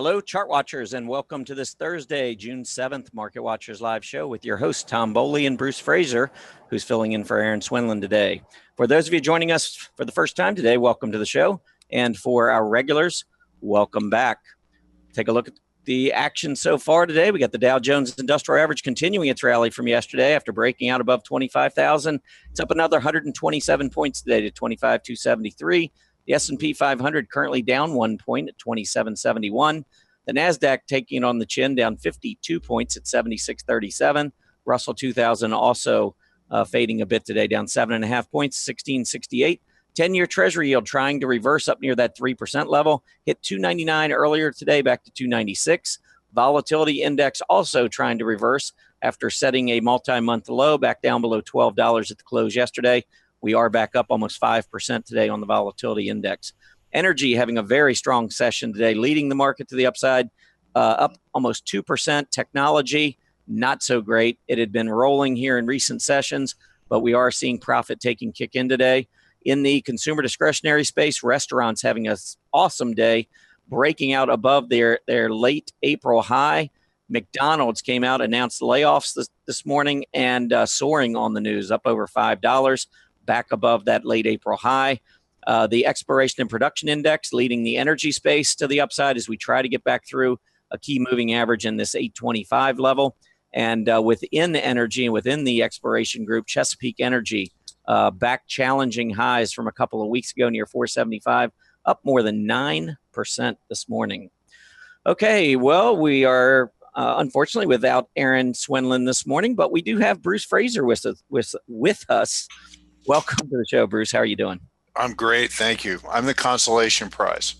Hello, chart watchers, and welcome to this Thursday, June 7th, Market Watchers Live Show with your hosts, Tom Bowley and Bruce Fraser, who's filling in for Aaron Swinland today. For those of you joining us for the first time today, welcome to the show. And for our regulars, welcome back. Take a look at the action so far today. We got the Dow Jones Industrial Average continuing its rally from yesterday after breaking out above 25,000. It's up another 127 points today to 25,273. The S&P 500 currently down 1 point at 2771. The Nasdaq taking it on the chin, down 52 points at 7637. Russell 2000 also fading a bit today, down 7.5 points, 1668. 10-year Treasury yield trying to reverse up near that 3% level. Hit 299 earlier today, back to 296. Volatility index also trying to reverse after setting a multi-month low back down below $12 at the close yesterday. We are back up almost 5% today on the volatility index. Energy having a very strong session today, leading the market to the upside, up almost 2%. Technology, not so great. It had been rolling here in recent sessions, but we are seeing profit taking kick in today. In the consumer discretionary space, restaurants having an awesome day, breaking out above their late April high. McDonald's came out, announced layoffs this morning, and soaring on the news, up over $5. Back above that late April high. The exploration and production index leading the energy space to the upside as we try to get back through a key moving average in this 825 level. And within the energy and within the exploration group, Chesapeake Energy back challenging highs from a couple of weeks ago near 475, up more than 9% this morning. Okay, well, we are unfortunately without Aaron Swinland this morning, but we do have Bruce Fraser with us. Welcome to the show, Bruce. How are you doing? I'm great, thank you. I'm the consolation prize.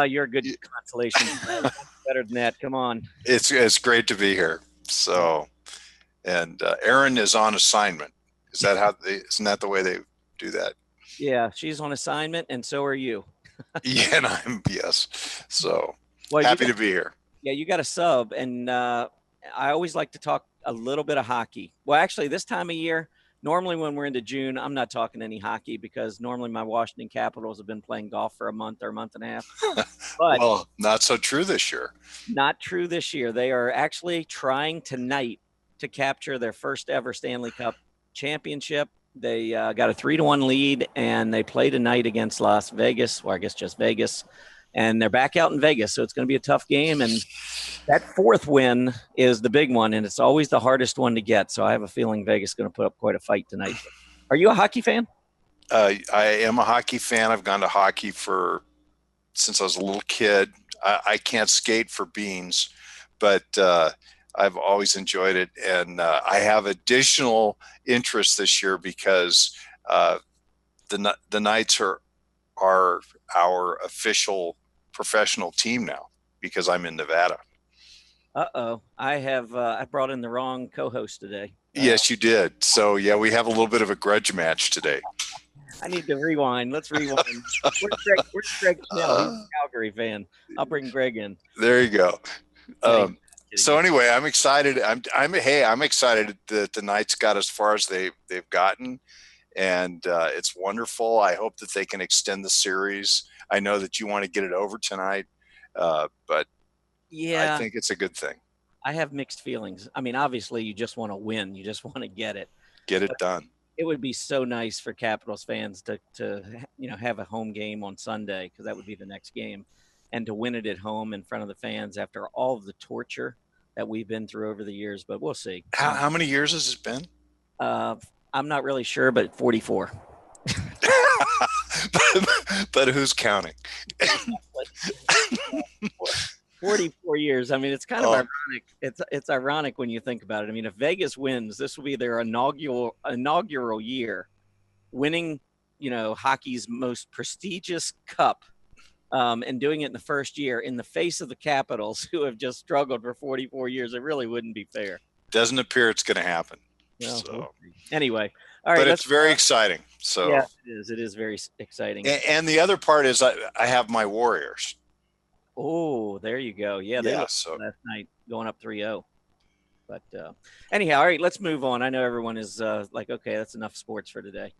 You're a good consolation prize. Better than that. Come on. It's great to be here. So, and Erin is on assignment. Isn't that the way they do that? Yeah, she's on assignment, and so are you. Yeah, and yes. So happy to be here. Yeah, you got a sub, and I always like to talk a little bit of hockey. Well, actually, this time of year. Normally, when we're into June, I'm not talking any hockey because normally my Washington Capitals have been playing golf for a month or a month and a half. But well, not so true this year. Not true this year. They are actually trying tonight to capture their first ever Stanley Cup championship. They got a 3-1 lead, and they play tonight against Las Vegas, or I guess just Vegas. And they're back out in Vegas, so it's going to be a tough game. And that fourth win is the big one, and it's always the hardest one to get. So I have a feeling Vegas is going to put up quite a fight tonight. Are you a hockey fan? I am a hockey fan. I've gone to hockey since I was a little kid. I can't skate for beans, but I've always enjoyed it. And I have additional interest this year because the Knights are our official professional team now because I'm in Nevada. Uh-oh. I brought in the wrong co-host today. Yes, you did. So, yeah, we have a little bit of a grudge match today. I need to rewind. Let's rewind. Where's Greg Snell? He's a Calgary fan. I'll bring Greg in. There you go. So anyway, I'm excited. I'm excited that the Knights got as far as they've gotten. And it's wonderful. I hope that they can extend the series. I know that you want to get it over tonight, but yeah, I think it's a good thing. I have mixed feelings. I mean, obviously, you just want to win. You just want to get it done. It would be so nice for Capitals fans to have a home game on Sunday, because that would be the next game, and to win it at home in front of the fans after all of the torture that we've been through over the years. But we'll see. How many years has it been? I'm not really sure, but 44. but who's counting? 44 years. I mean, it's kind of ironic. It's ironic when you think about it. I mean, if Vegas wins, this will be their inaugural year, winning, hockey's most prestigious cup, and doing it in the first year in the face of the Capitals, who have just struggled for 44 years. It really wouldn't be fair. Doesn't appear it's going to happen. Well, so anyway, all right. But it's very exciting. So yeah, it is. It is very exciting. And the other part is I have my Warriors. Oh, there you go. Yeah, they lost last night, going up 3-0. But anyhow, all right, let's move on. I know everyone is like, okay, that's enough sports for today.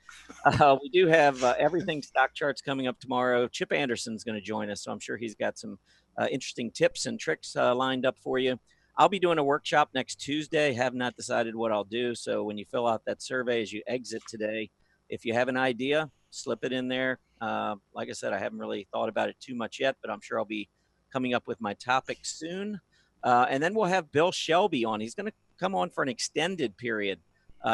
We do have everything stock charts coming up tomorrow. Chip Anderson's going to join us, so I'm sure he's got some interesting tips and tricks lined up for you. I'll be doing a workshop next Tuesday. Have not decided what I'll do. So when you fill out that survey as you exit today, if you have an idea, slip it in there. Like I said, I haven't really thought about it too much yet, but I'm sure I'll be coming up with my topic soon. And then we'll have Bill Shelby on. He's going to come on for an extended period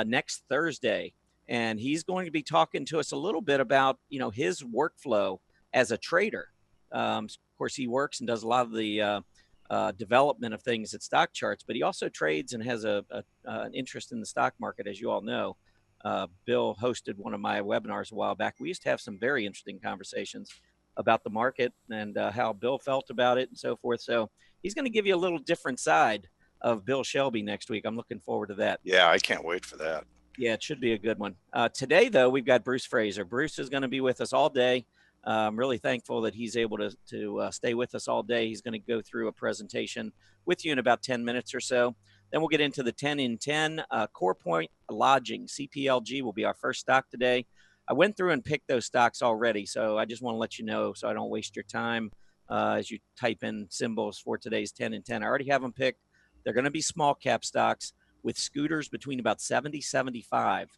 next Thursday. And he's going to be talking to us a little bit about, his workflow as a trader. Of course, he works and does a lot of the development of things at StockCharts, but he also trades and has an interest in the stock market, as you all know. Bill hosted one of my webinars a while back. We used to have some very interesting conversations about the market and how Bill felt about it and so forth. So he's going to give you a little different side of Bill Shelby next week. I'm looking forward to that. Yeah, I can't wait for that. Yeah, it should be a good one. Today, though, we've got Bruce Fraser. Bruce is going to be with us all day. I'm really thankful that he's able to stay with us all day. He's going to go through a presentation with you in about 10 minutes or so. Then we'll get into the 10 in 10. Core Point Lodging, CPLG, will be our first stock today. I went through and picked those stocks already, so I just want to let you know so I don't waste your time as you type in symbols for today's 10 in 10. I already have them picked. They're going to be small cap stocks with scooters between about 70, 75.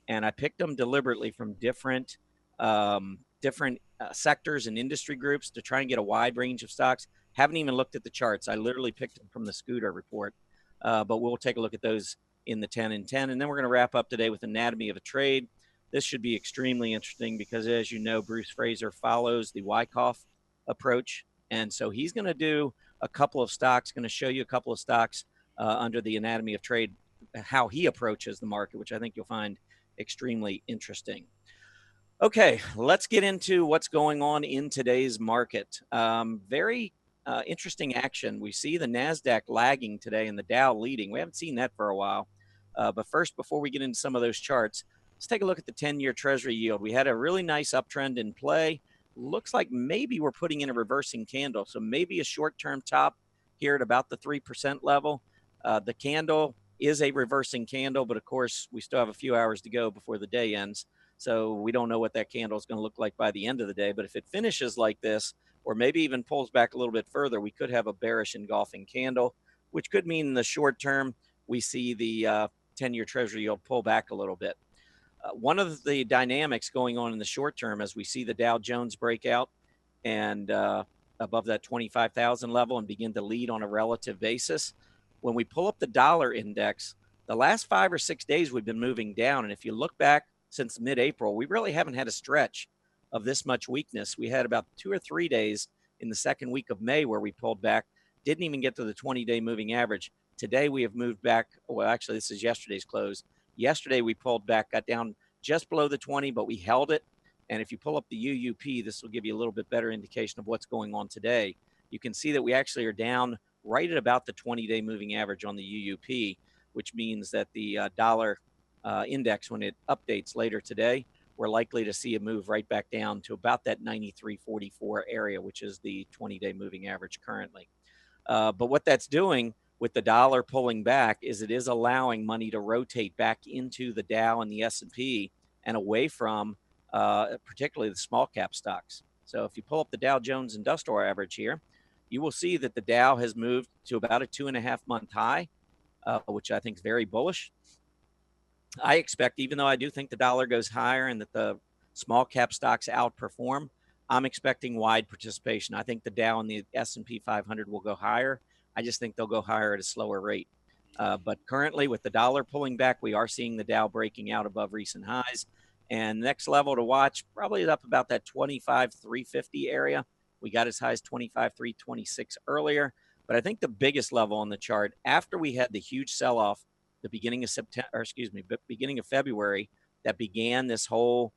And I picked them deliberately from different sectors and industry groups to try and get a wide range of stocks. Haven't even looked at the charts. I literally picked them from the scooter report. But we'll take a look at those in the 10 in 10. And then we're going to wrap up today with Anatomy of a Trade. This should be extremely interesting because, as you know, Bruce Fraser follows the Wyckoff approach. And so he's going to do a couple of stocks, going to show you a couple of stocks under the Anatomy of Trade, how he approaches the market, which I think you'll find extremely interesting. Okay, let's get into what's going on in today's market. Very interesting action. We see the Nasdaq lagging today and the Dow leading. We haven't seen that for a while. But first, before we get into some of those charts, let's take a look at the 10-year Treasury yield. We had a really nice uptrend in play. Looks like maybe we're putting in a reversing candle. So maybe a short-term top here at about the 3% level. The candle is a reversing candle, but of course, we still have a few hours to go before the day ends. So we don't know what that candle is going to look like by the end of the day. But if it finishes like this, or maybe even pulls back a little bit further, we could have a bearish engulfing candle, which could mean in the short term, we see the 10-year Treasury yield pull back a little bit. One of the dynamics going on in the short term as we see the Dow Jones break out and above that 25,000 level and begin to lead on a relative basis. When we pull up the dollar index, the last 5 or 6 days we've been moving down. And if you look back since mid-April, we really haven't had a stretch of this much weakness. We had about 2 or 3 days in the second week of May where we pulled back, didn't even get to the 20-day moving average. Today we have moved back. Well, actually, this is yesterday's close. Yesterday we pulled back, got down just below the 20, but we held it. And if you pull up the UUP, this will give you a little bit better indication of what's going on today. You can see that we actually are down right at about the 20-day moving average on the UUP, which means that the dollar index, when it updates later today, we're likely to see a move right back down to about that 93.44 area, which is the 20-day moving average currently. But what that's doing with the dollar pulling back is it is allowing money to rotate back into the Dow and the S&P and away from particularly the small cap stocks. So if you pull up the Dow Jones Industrial Average here, you will see that the Dow has moved to about a 2.5-month high, which I think is very bullish. I expect, even though I do think the dollar goes higher and that the small cap stocks outperform, I'm expecting wide participation. I think the Dow and the S&P 500 will go higher. I just think they'll go higher at a slower rate. But currently, with the dollar pulling back, we are seeing the Dow breaking out above recent highs. And next level to watch, probably up about that 25,350 area. We got as high as 25,326 earlier. But I think the biggest level on the chart, after we had the huge sell-off the beginning of beginning of February, that began this whole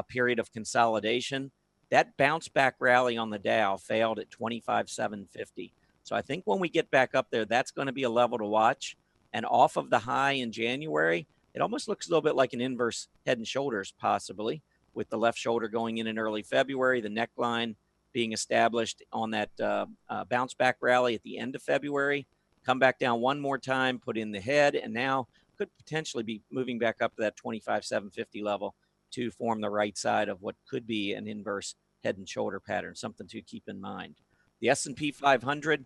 period of consolidation, that bounce back rally on the Dow failed at 25,750. So I think when we get back up there, that's going to be a level to watch. And off of the high in January, it almost looks a little bit like an inverse head and shoulders, possibly, with the left shoulder going in early February, the neckline being established on that bounce back rally at the end of February, come back down one more time, put in the head, and now could potentially be moving back up to that 25,750 level to form the right side of what could be an inverse head and shoulder pattern, something to keep in mind. The S&P 500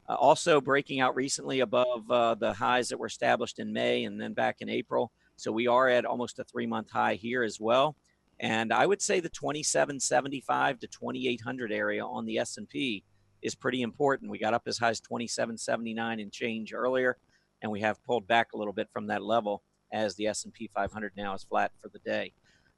also breaking out recently above the highs that were established in May and then back in April. So we are at almost a 3-month high here as well. And I would say the 2775 to 2800 area on the S&P is pretty important. We got up as high as 2779 and change earlier, and we have pulled back a little bit from that level as the S&P 500 now is flat for the day.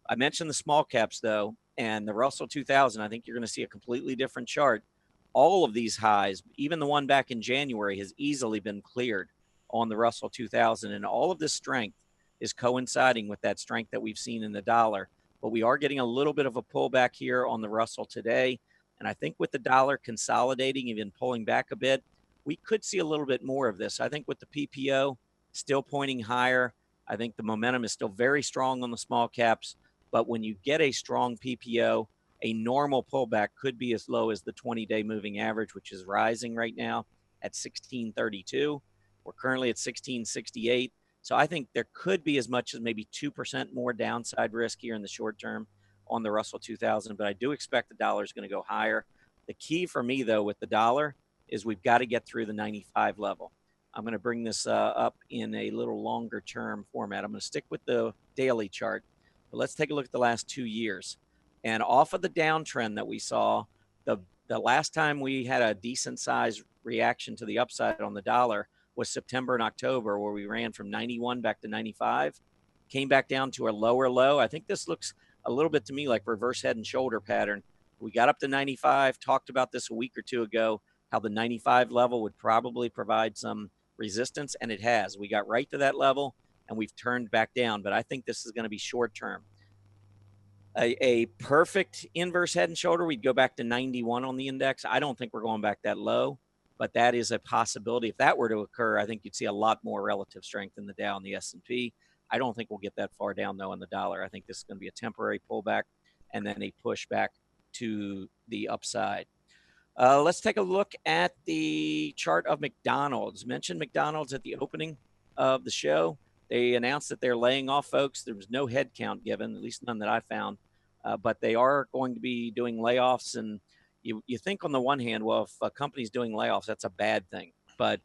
I mentioned the small caps though, and the Russell 2000. I think you're going to see a completely different chart. All of these highs, even the one back in January, has easily been cleared on the Russell 2000. And all of this strength is coinciding with that strength that we've seen in the dollar. But we are getting a little bit of a pullback here on the Russell today. And I think with the dollar consolidating, even pulling back a bit, we could see a little bit more of this. I think with the PPO still pointing higher, I think the momentum is still very strong on the small caps. But when you get a strong PPO, a normal pullback could be as low as the 20-day moving average, which is rising right now at 1632. We're currently at 1668. So I think there could be as much as maybe 2% more downside risk here in the short term on the Russell 2000, but I do expect the dollar is going to go higher. The key for me, though, with the dollar is we've got to get through the 95 level. I'm going to bring this up in a little longer term format. I'm going to stick with the daily chart, but let's take a look at the last 2 years. And off of the downtrend that we saw, the last time we had a decent size reaction to the upside on the dollar was September and October, where we ran from 91 back to 95, came back down to a lower low. I think this looks a little bit to me like reverse head and shoulder pattern. We got up to 95, talked about this a week or two ago, how the 95 level would probably provide some resistance, and it has. We got right to that level, and we've turned back down, but I think this is going to be short term. A perfect inverse head and shoulder, we'd go back to 91 on the index. I don't think we're going back that low, but that is a possibility. If that were to occur, I think you'd see a lot more relative strength in the Dow and the S&P. I don't think we'll get that far down, though, in the dollar. I think this is going to be a temporary pullback and then a pushback to the upside. Let's take a look at the chart of McDonald's. Mentioned McDonald's at the opening of the show. They announced that they're laying off folks. There was no head count given, at least none that I found. But they are going to be doing layoffs. And you think on the one hand, well, if a company's doing layoffs, that's a bad thing. But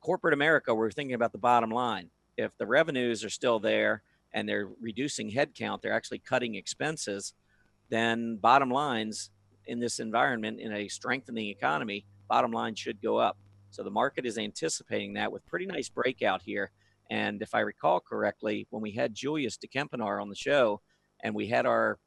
corporate America, we're thinking about the bottom line. If the revenues are still there and they're reducing headcount, they're actually cutting expenses, then bottom lines in this environment, in a strengthening economy, bottom line should go up. So the market is anticipating that with pretty nice breakout here. And if I recall correctly, when we had Julius de Kempenaar on the show and we had our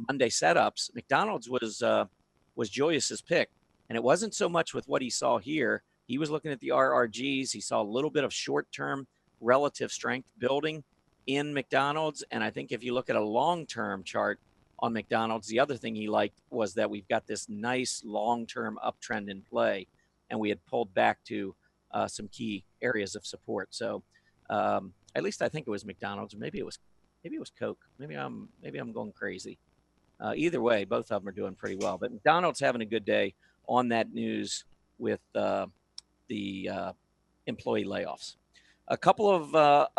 Monday setups, McDonald's was Julius's pick. And it wasn't so much with what he saw here. He was looking at the RRGs. He saw a little bit of short-term relative strength building in McDonald's. And I think if you look at a long-term chart on McDonald's, the other thing he liked was that we've got this nice long-term uptrend in play, and we had pulled back to some key areas of support. So at least I think it was McDonald's. Maybe it was Coke. Maybe I'm going crazy. Either way, both of them are doing pretty well. But McDonald's having a good day on that news with the employee layoffs. A couple of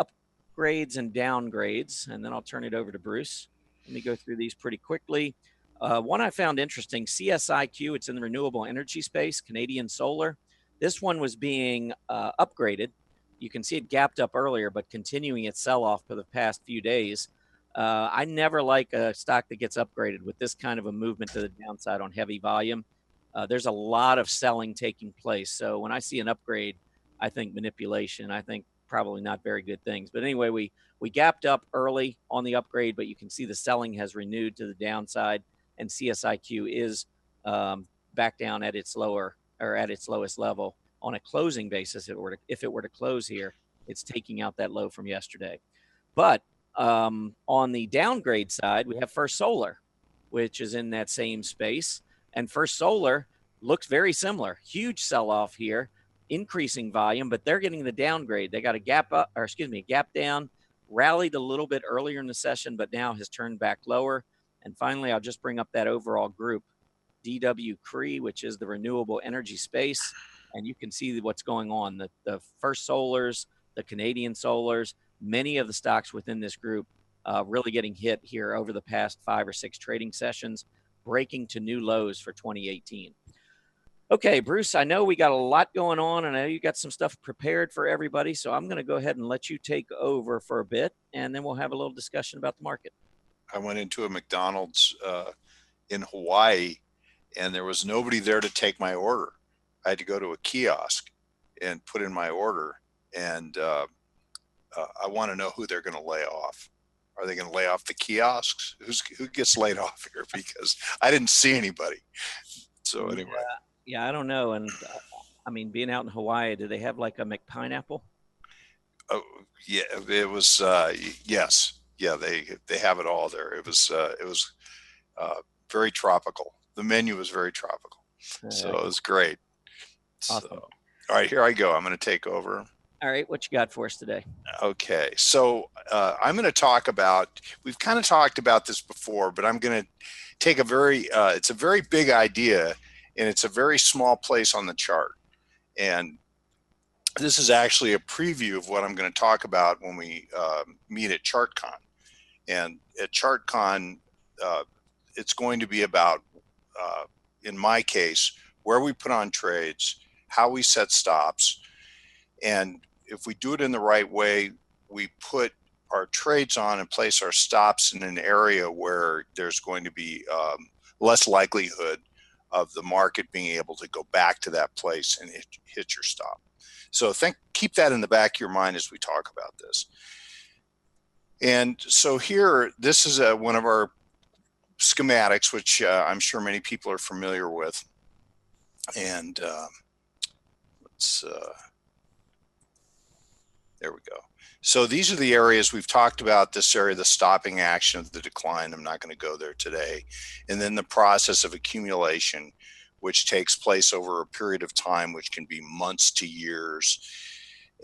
upgrades and downgrades, and then I'll turn it over to Bruce. Let me go through these pretty quickly. One I found interesting, CSIQ, it's in the renewable energy space, Canadian Solar. This one was being upgraded. You can see it gapped up earlier, but continuing its sell-off for the past few days. I never like a stock that gets upgraded with this kind of a movement to the downside on heavy volume. There's a lot of selling taking place. So when I see an upgrade, I think manipulation. I think probably not very good things. But anyway, we gapped up early on the upgrade, but you can see the selling has renewed to the downside, and CSIQ is back down at its lower or at its lowest level on a closing basis. If it were to close here, it's taking out that low from yesterday. But on the downgrade side, we have First Solar, which is in that same space, and First Solar looks very similar. Huge sell-off here, increasing volume, but they're getting the downgrade. They got a gap up, or excuse me, gap down, rallied a little bit earlier in the session, but now has turned back lower. And finally, I'll just bring up that overall group, DW Cree, which is the renewable energy space. And you can see what's going on. The First Solars, the Canadian Solars, many of the stocks within this group really getting hit here over the past 5 or 6 trading sessions, breaking to new lows for 2018. Okay, Bruce, I know we got a lot going on, and I know you got some stuff prepared for everybody. So I'm going to go ahead and let you take over for a bit, and then we'll have a little discussion about the market. I went into a McDonald's in Hawaii, and there was nobody there to take my order. I had to go to a kiosk and put in my order, and I want to know who they're going to lay off. Are they going to lay off the kiosks? Who gets laid off here? Because I didn't see anybody. So anyway, yeah, I don't know. And I mean, being out in Hawaii, do they have like a McPineapple? oh yeah, it was yes, yeah, they have it all there. It was very tropical. The menu was very tropical, so it was great. Awesome. So, all right, here I go. I'm going to take over. All right, what you got for us today? Okay, so I'm going to talk about, we've kind of talked about this before, but I'm going to take a it's a very big idea, and it's a very small place on the chart. And this is actually a preview of what I'm going to talk about when we meet at ChartCon. And at ChartCon, it's going to be about, in my case, where we put on trades, how we set stops, and if we do it in the right way, we put our trades on and place our stops in an area where there's going to be less likelihood of the market being able to go back to that place and hit your stop. So keep that in the back of your mind as we talk about this. And so here, this is one of our schematics, which I'm sure many people are familiar with. And there we go. So these are the areas we've talked about. This area, the stopping action of the decline. I'm not going to go there today. And then the process of accumulation, which takes place over a period of time, which can be months to years.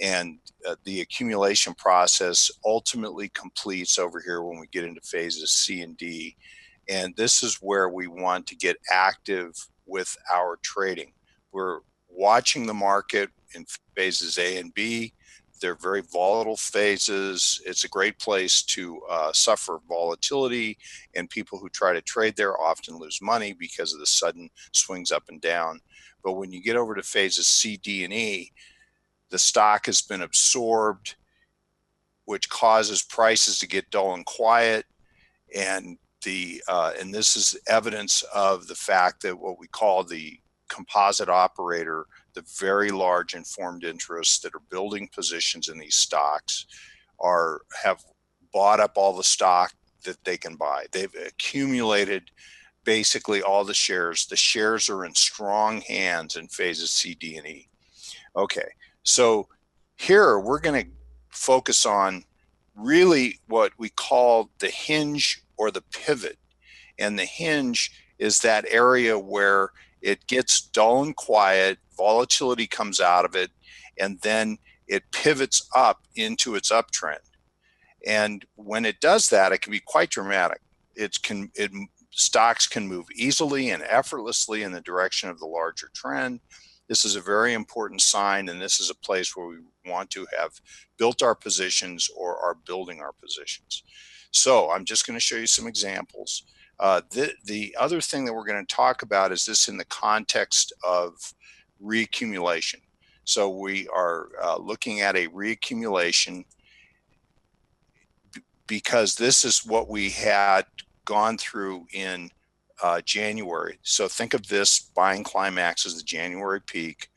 And the accumulation process ultimately completes over here when we get into phases C and D. And this is where we want to get active with our trading. We're watching the market in phases A and B. They're very volatile phases. It's a great place to suffer volatility, and people who try to trade there often lose money because of the sudden swings up and down. But when you get over to phases C, D, and E, the stock has been absorbed, which causes prices to get dull and quiet. And this is evidence of the fact that what we call the composite operator, the very large informed interests that are building positions in these stocks, have bought up all the stock that they can buy. They've accumulated basically all the shares. The shares are in strong hands in phases C, D, and E. Okay, so here we're going to focus on really what we call the hinge or the pivot. And the hinge is that area where it gets dull and quiet, volatility comes out of it, and then it pivots up into its uptrend. And when it does that, it can be quite dramatic. Stocks can move easily and effortlessly in the direction of the larger trend. This is a very important sign, and this is a place where we want to have built our positions or are building our positions. So I'm just going to show you some examples. The other thing that we're going to talk about is this in the context of reaccumulation. So we are looking at a reaccumulation because this is what we had gone through in January. So think of this buying climax as the January peak,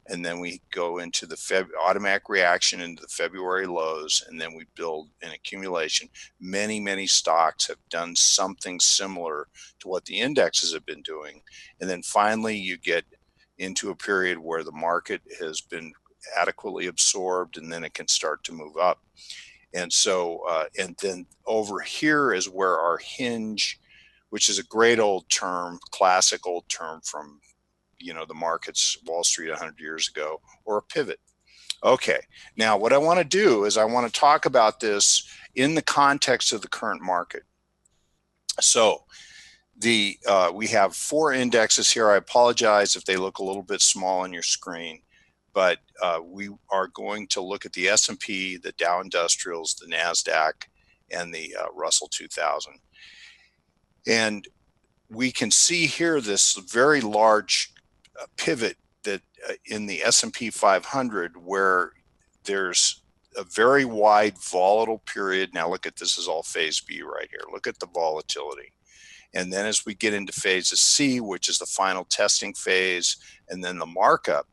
and then we go into the automatic reaction into the February lows, and then we build an accumulation. Many stocks have done something similar to what the indexes have been doing. And then finally you get into a period where the market has been adequately absorbed, and then it can start to move up. And so, and then over here is where our hinge, which is a great old term, classic old term from the markets, Wall Street 100 years ago, or a pivot. Okay, now what I want to do is I want to talk about this in the context of the current market. So we have 4 indexes here. I apologize if they look a little bit small on your screen, but we are going to look at the S&P, the Dow Industrials, the Nasdaq, and the Russell 2000. And we can see here this very large pivot that in the S&P 500 where there's a very wide volatile period. Now look at this is all phase B right here. Look at the volatility. And then as we get into phases C, which is the final testing phase, and then the markup,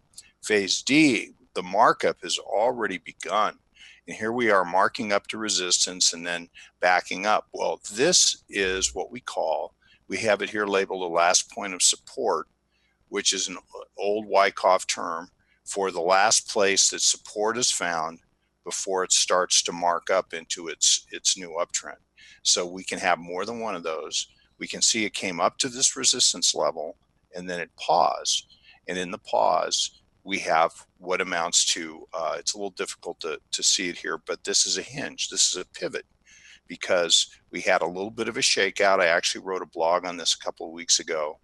phase D, the markup has already begun. And here we are marking up to resistance and then backing up. Well, this is what we have it here labeled the last point of support, which is an old Wyckoff term for the last place that support is found before it starts to mark up into its new uptrend. So we can have more than one of those. We can see it came up to this resistance level and then it paused. And in the pause, we have what amounts to, it's a little difficult to see it here, but this is a hinge. This is a pivot because we had a little bit of a shakeout. I actually wrote a blog on this a couple of weeks ago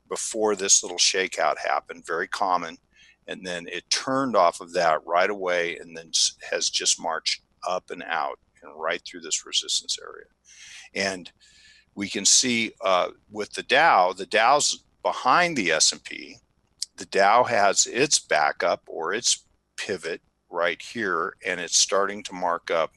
before this little shakeout happened, very common. And then it turned off of that right away and then has just marched up and out and right through this resistance area. And we can see with the Dow's behind the S&P. The Dow has its backup or its pivot right here, and it's starting to mark up,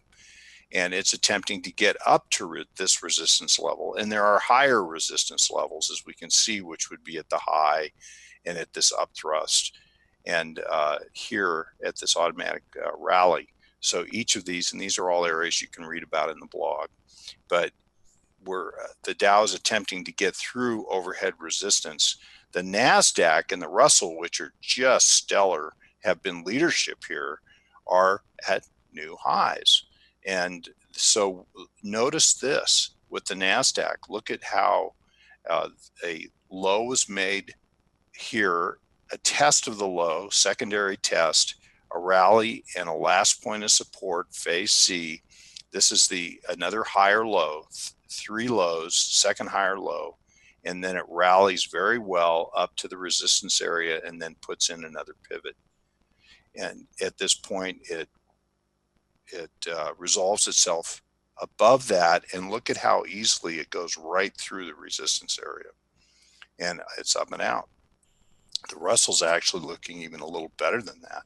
and it's attempting to get up to this resistance level. And there are higher resistance levels, as we can see, which would be at the high and at this up thrust, and here at this automatic rally. So each of these, and these are all areas you can read about in the blog, but the Dow is attempting to get through overhead resistance. The Nasdaq and the Russell, which are just stellar, have been leadership here, are at new highs. And so notice this with the Nasdaq. Look at how a low was made here, a test of the low, secondary test, a rally, and a last point of support, phase C. This is another higher low, 3 lows, second higher low, and then it rallies very well up to the resistance area and then puts in another pivot. And at this point, it resolves itself above that, and look at how easily it goes right through the resistance area, and it's up and out. The Russell's actually looking even a little better than that.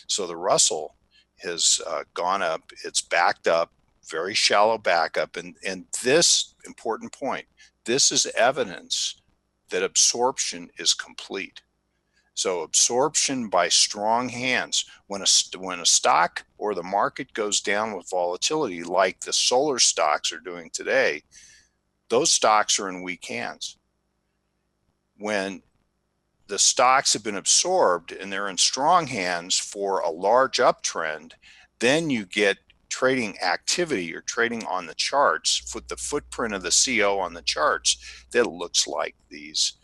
So the Russell has gone up, it's backed up, very shallow backup, and this important point, this is evidence that absorption is complete. So absorption by strong hands. When a stock or the market goes down with volatility, like the solar stocks are doing today, those stocks are in weak hands. When the stocks have been absorbed and they're in strong hands for a large uptrend, then you get trading activity or trading on the charts, the footprint of the CO on the charts, that looks like these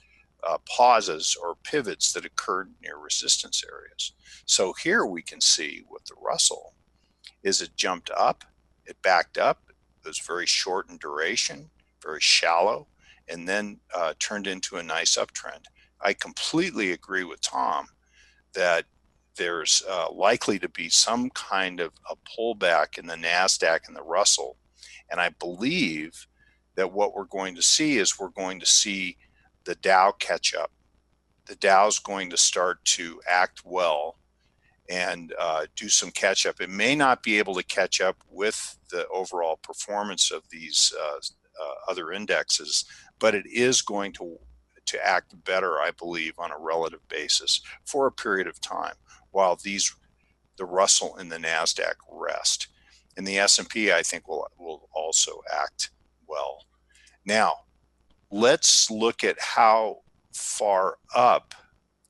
pauses or pivots that occurred near resistance areas. So here we can see with the Russell is it jumped up, it backed up, it was very short in duration, very shallow, and then turned into a nice uptrend. I completely agree with Tom that there's likely to be some kind of a pullback in the Nasdaq and the Russell. And I believe that what we're going to see is we're going to see the Dow catch up. The Dow's going to start to act well and do some catch up. It may not be able to catch up with the overall performance of these other indexes, but it is going to act better, I believe, on a relative basis for a period of time, while the Russell and the Nasdaq rest. And the S&P, I think, will also act well. Now, let's look at how far up,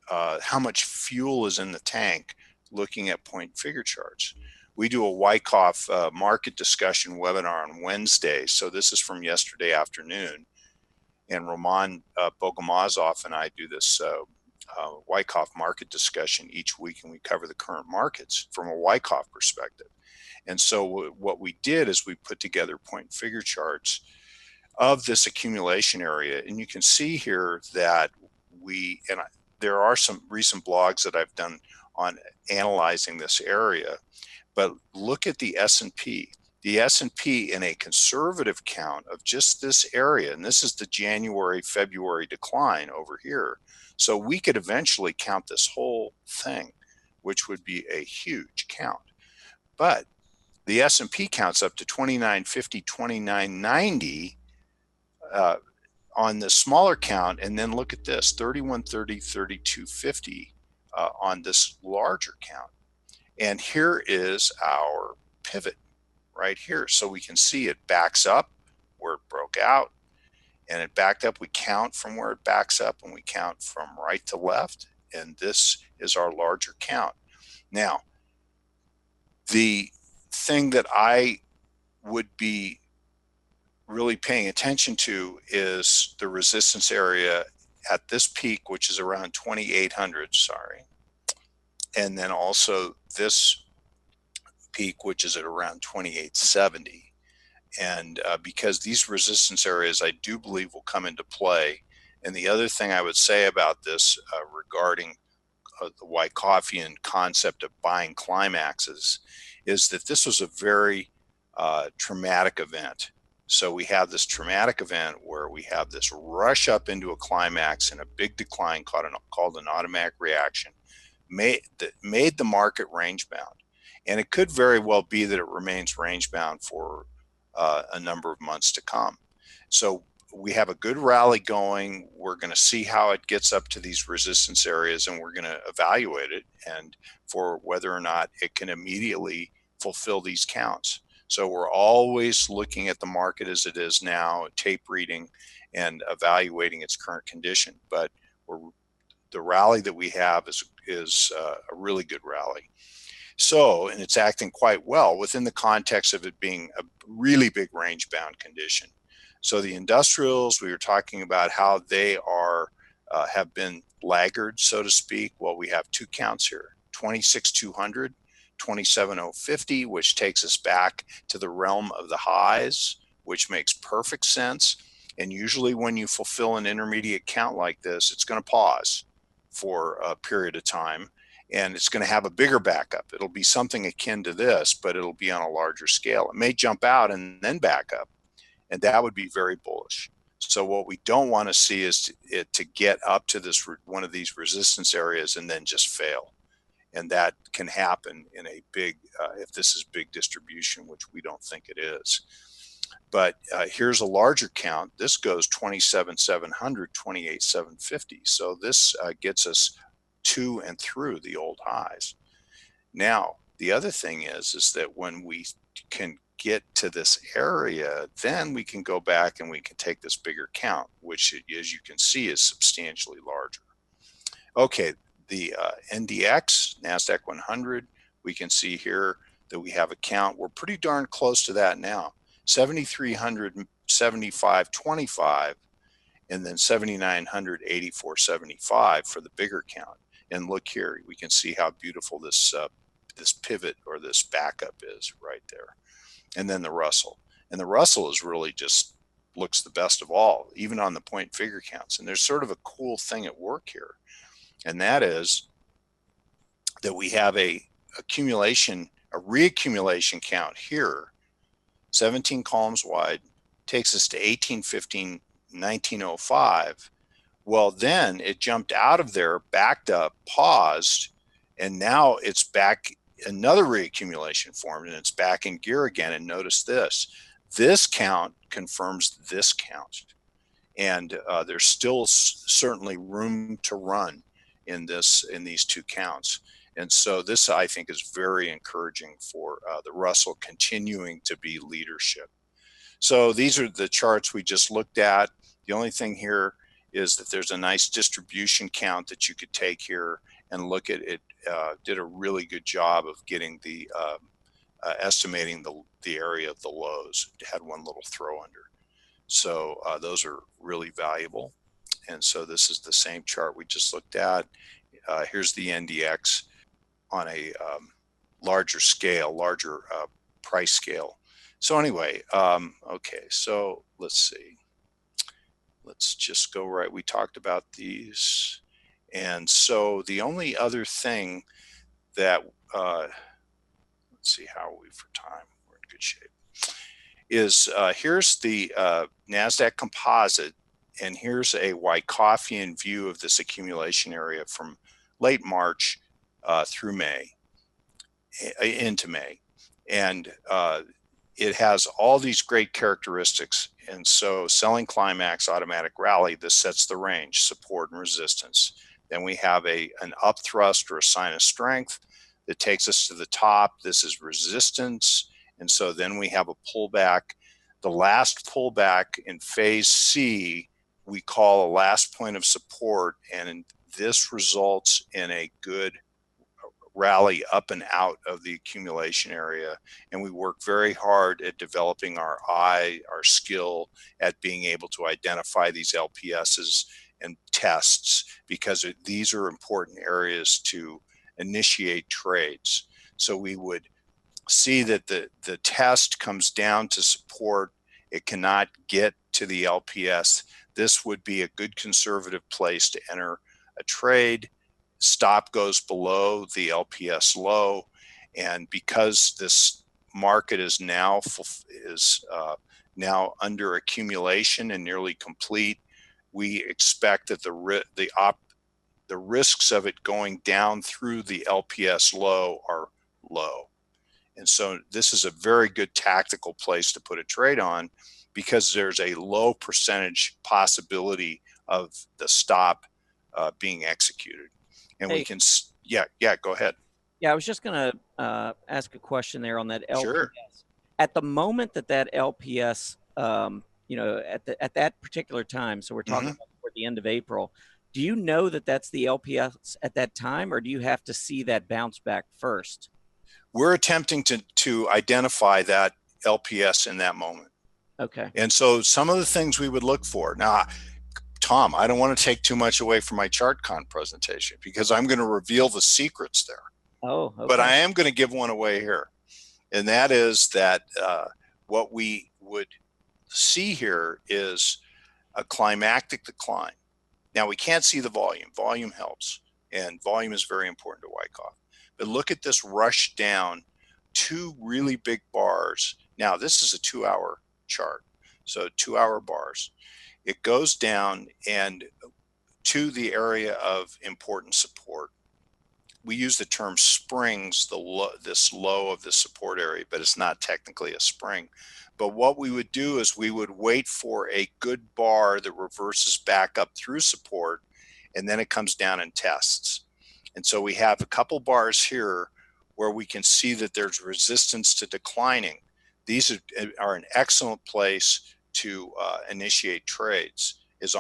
how much fuel is in the tank, looking at point figure charts. We do a Wyckoff market discussion webinar on Wednesday, so this is from yesterday afternoon. And Roman Bogomazov and I do this Wyckoff market discussion each week, and we cover the current markets from a Wyckoff perspective. And so what we did is we put together point figure charts of this accumulation area, and you can see here that there are some recent blogs that I've done on analyzing this area, but look at the S&P. the S&P in a conservative count of just this area, and this is the January, February decline over here. So we could eventually count this whole thing, which would be a huge count. But the S&P counts up to 2950, 2990 on the smaller count, and then look at this, 3130, 3250 on this larger count. And here is our pivot right here. So we can see it backs up where it broke out, and it backed up. We count from where it backs up, and we count from right to left, and this is our larger count. Now, the thing that I would be really paying attention to is the resistance area at this peak, which is around 2800, sorry, and then also this peak, which is at around 2870. And because these resistance areas, I do believe, will come into play. And the other thing I would say about this regarding the white coffee and concept of buying climaxes is that this was a very traumatic event. So we have this traumatic event where we have this rush up into a climax and a big decline called an automatic reaction, made the market range bound. And it could very well be that it remains range bound for a number of months to come. So we have a good rally going. We're going to see how it gets up to these resistance areas, and we're going to evaluate it and for whether or not it can immediately fulfill these counts. So we're always looking at the market as it is now, tape reading and evaluating its current condition. But the rally that we have is a really good rally. So, and it's acting quite well within the context of it being a really big range bound condition. So the industrials, we were talking about how they are have been laggards, so to speak. Well, we have two counts here, 26,200, 27,050, which takes us back to the realm of the highs, which makes perfect sense. And usually when you fulfill an intermediate count like this, it's going to pause for a period of time, and it's going to have a bigger backup. It'll be something akin to this, but it'll be on a larger scale. It may jump out and then back up, and that would be very bullish. So what we don't want to see is it to get up to this one of these resistance areas and then just fail. And that can happen in a big, if this is big distribution, which we don't think it is. But here's a larger count. This goes 27,700, 28,750. So this gets us to and through the old highs. Now, the other thing is that when we can get to this area, then we can go back and we can take this bigger count, which, as you can see, is substantially larger. Okay, the NDX, Nasdaq 100, we can see here that we have a count. We're pretty darn close to that now. 7,300, 75.25, and then 7,900, 84.75 for the bigger count. And look here, we can see how beautiful this this pivot or this backup is right there. And then the Russell. And the Russell is really just looks the best of all, even on the point figure counts. And there's sort of a cool thing at work here. And that is that we have a reaccumulation count here, 17 columns wide, takes us to 1815, 1905. Well, then it jumped out of there, backed up, paused, and now it's back, another reaccumulation formed, and it's back in gear again. And notice this count confirms this count. And there's still certainly room to run in these two counts. And so this, I think, is very encouraging for the Russell continuing to be leadership. So these are the charts we just looked at. The only thing here is that there's a nice distribution count that you could take here and look at it. Did a really good job of getting the estimating the area of the lows. It had one little throw under. So those are really valuable. And so this is the same chart we just looked at. Here's the NDX on a larger scale, larger price scale. So anyway, okay, so let's see. Let's just go right. We talked about these. And so the only other thing that, let's see, how are we for time? We're in good shape. is here's the Nasdaq Composite, and here's a Wyckofian view of this accumulation area from late March through May, into May. And it has all these great characteristics. And so selling climax, automatic rally, this sets the range, support and resistance. Then we have an up thrust or a sign of strength that takes us to the top. This is resistance. And so then we have a pullback. The last pullback in phase C, we call a last point of support. And this results in a good rally up and out of the accumulation area. And we work very hard at developing our eye, our skill at being able to identify these LPSs and tests, because these are important areas to initiate trades. So we would see that the test comes down to support. It cannot get to the LPS. This would be a good conservative place to enter a trade. Stop goes below the LPS low, and because this market is now under accumulation and nearly complete, we expect that the risks of it going down through the LPS low are low. And so this is a very good tactical place to put a trade on, because there's a low percentage possibility of the stop being executed. And we can, yeah, go ahead. Yeah, I was just going to ask a question there on that LPS. Sure. At the moment that LPS, at that particular time, so we're talking about toward the end of April, do you know that that's the LPS at that time, or do you have to see that bounce back first? We're attempting to identify that LPS in that moment. Okay. And so some of the things we would look for. Now, Tom, I don't want to take too much away from my ChartCon presentation, because I'm going to reveal the secrets there. Oh, okay. But I am going to give one away here. And that is that what we would see here is a climactic decline. Now, we can't see the volume. Volume helps, and volume is very important to Wyckoff. But look at this rush down, two really big bars. Now, this is a 2-hour chart, so 2-hour bars. It goes down and to the area of important support. We use the term springs, this low of the support area, but it's not technically a spring. But what we would do is we would wait for a good bar that reverses back up through support, and then it comes down and tests. And so we have a couple bars here where we can see that there's resistance to declining. These are an excellent place to initiate trades. There's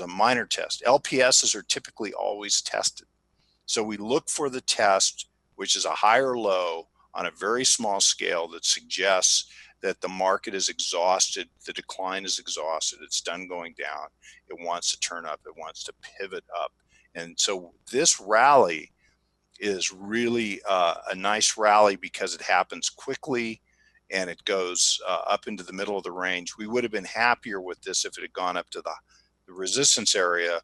a minor test. LPSs are typically always tested. So we look for the test, which is a higher low on a very small scale that suggests that the market is exhausted, the decline is exhausted, it's done going down, it wants to turn up, it wants to pivot up. And so this rally is really a nice rally because it happens quickly and it goes up into the middle of the range. We would have been happier with this if it had gone up to the resistance area,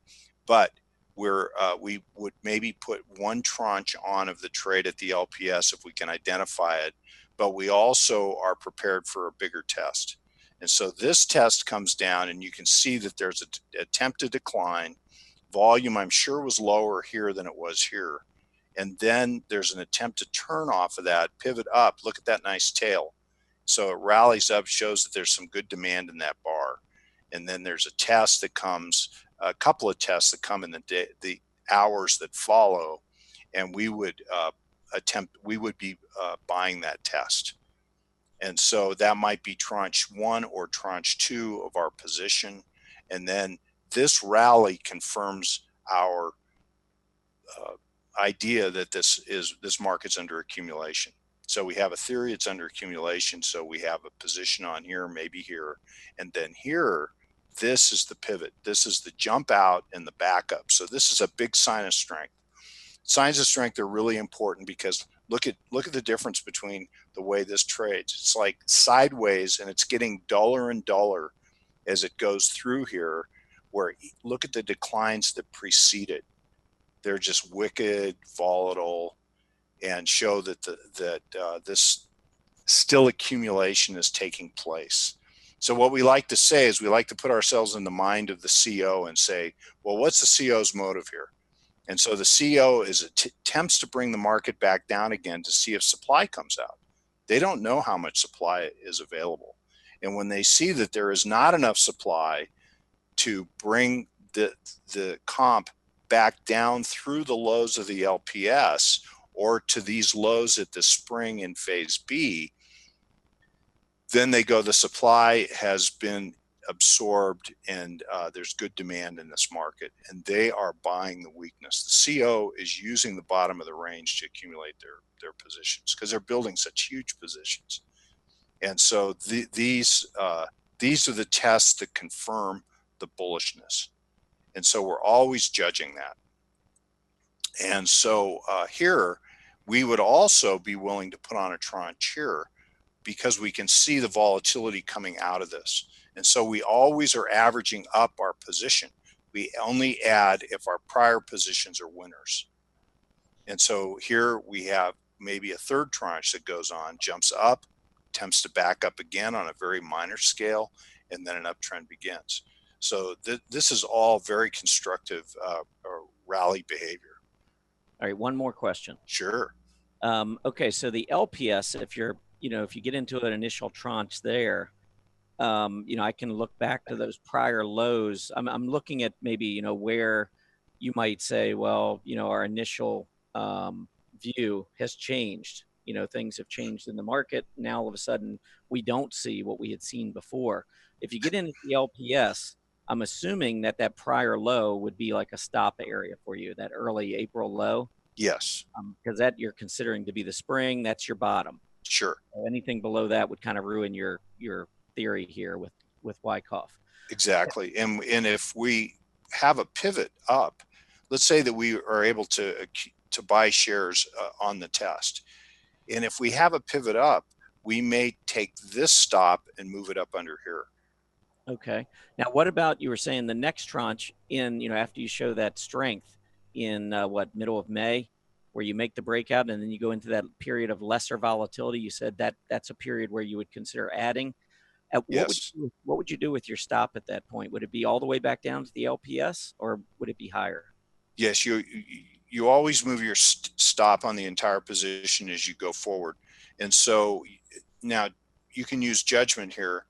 but we would maybe put one tranche on of the trade at the LPS if we can identify it, but we also are prepared for a bigger test. And so this test comes down and you can see that there's an attempt to decline. Volume, I'm sure, was lower here than it was here. And then there's an attempt to turn off of that, pivot up. Look at that nice tail. So it rallies up, shows that there's some good demand in that bar. And then there's a test that comes, a couple of tests that come in the hours that follow. And we would be buying that test. And so that might be tranche 1 or tranche 2 of our position. And then this rally confirms our idea that this market's under accumulation. So we have a theory it's under accumulation. So we have a position on here, maybe here, and then here. This is the pivot. This is the jump out and the backup. So this is a big sign of strength. Signs of strength are really important because look at the difference between the way this trades. It's like sideways, and it's getting duller and duller as it goes through here. Where look at the declines that precede it. They're just wicked, volatile, and show that this still accumulation is taking place. So what we like to say is we like to put ourselves in the mind of the CO and say, well, what's the CO's motive here? And so the CO attempts to bring the market back down again to see if supply comes out. They don't know how much supply is available. And when they see that there is not enough supply to bring the comp back down through the lows of the LPS or to these lows at the spring in phase B, then they go, the supply has been absorbed and there's good demand in this market, and they are buying the weakness. The CO is using the bottom of the range to accumulate their positions because they're building such huge positions. And so these are the tests that confirm the bullishness. And so we're always judging that. And so here we would also be willing to put on a tranche here because we can see the volatility coming out of this. And so we always are averaging up our position. We only add if our prior positions are winners. And so here we have maybe a third tranche that goes on, jumps up, attempts to back up again on a very minor scale, and then an uptrend begins. So this is all very constructive rally behavior. All right, one more question. Sure. Okay, so the LPS, if you get into an initial tranche there, I can look back to those prior lows. I'm looking at maybe, where you might say, well, our initial view has changed. Things have changed in the market. Now, all of a sudden, we don't see what we had seen before. If you get into the LPS, I'm assuming that prior low would be like a stop area for you, that early April low. Yes. Because that you're considering to be the spring, that's your bottom. Sure. So anything below that would kind of ruin your theory here with Wyckoff. Exactly. And if we have a pivot up, let's say that we are able to buy shares on the test. And if we have a pivot up, we may take this stop and move it up under here. Okay. Now, what about, you were saying the next tranche in, after you show that strength in middle of May, where you make the breakout and then you go into that period of lesser volatility? You said that's a period where you would consider adding. Yes. What would you do with your stop at that point? Would it be all the way back down to the LPS, or would it be higher? Yes, you always move your stop on the entire position as you go forward. And so now you can use judgment here.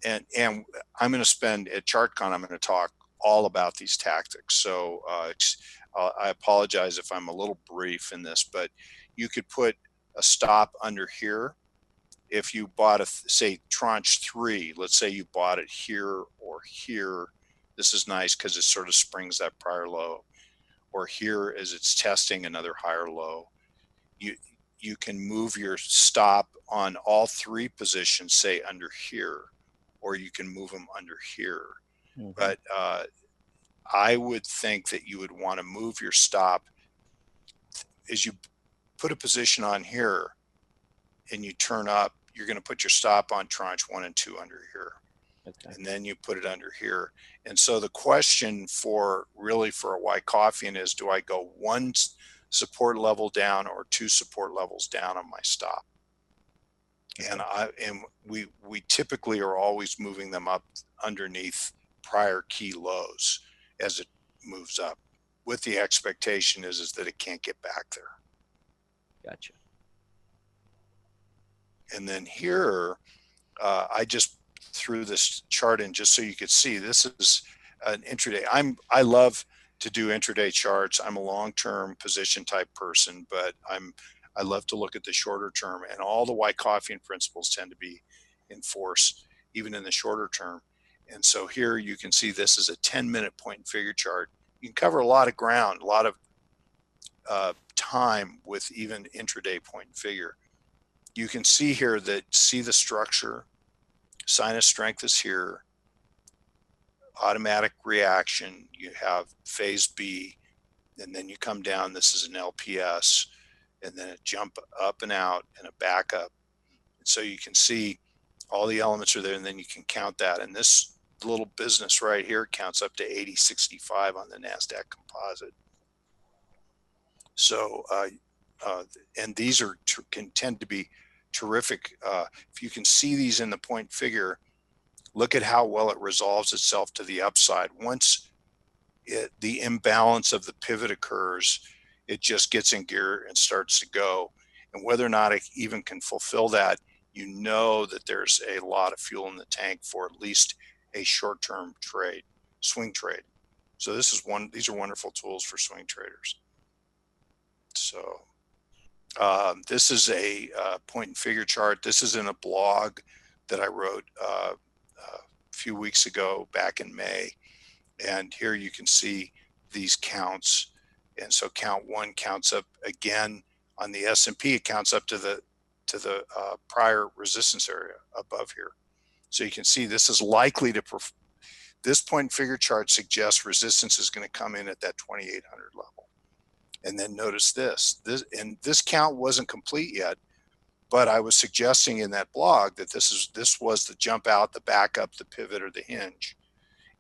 And I'm going to spend at ChartCon, I'm going to talk all about these tactics. So I apologize if I'm a little brief in this, but you could put a stop under here. If you bought say tranche 3, let's say you bought it here or here, this is nice because it sort of springs that prior low, or here as it's testing another higher low. You can move your stop on all 3 positions, say under here, or you can move them under here. Mm-hmm. But I would think that you would want to move your stop as you put a position on here and you turn up, you're going to put your stop on tranche 1 and 2 under here. Okay. And then you put it under here. And so the question for a Wyckofian is, do I go 1 support level down or 2 support levels down on my stop? Okay. And we typically are always moving them up underneath prior key lows as it moves up, with the expectation is that it can't get back there. Gotcha. And then here, I just threw this chart in just so you could see. This is an intraday. I love to do intraday charts. I'm a long-term position type person, but I love to look at the shorter term, and all the Wyckofian principles tend to be in force even in the shorter term. And so here you can see this is a 10-minute point and figure chart. You can cover a lot of ground, a lot of time with even intraday point and figure. You can see here see the structure. Sign of strength is here. Automatic reaction. You have phase B, and then you come down. This is an LPS, and then a jump up and out and a backup. And so you can see all the elements are there, and then you can count that. And this little business right here counts up to 80.65 on the Nasdaq Composite. So, and these can tend to be terrific. If you can see these in the point figure, look at how well it resolves itself to the upside. Once the imbalance of the pivot occurs, it just gets in gear and starts to go. And whether or not it even can fulfill that, you know that there's a lot of fuel in the tank for at least a short-term trade, swing trade. So these are wonderful tools for swing traders. So this is a point and figure chart. This is in a blog that I wrote a few weeks ago back in May. And here you can see these counts. And so count one counts up again on the S&P. It counts up to the prior resistance area above here. So you can see this is likely to, this point and figure chart suggests resistance is going to come in at that 2,800 level. And then notice this, and this count wasn't complete yet, but I was suggesting in that blog that this was the jump out, the backup, the pivot, or the hinge.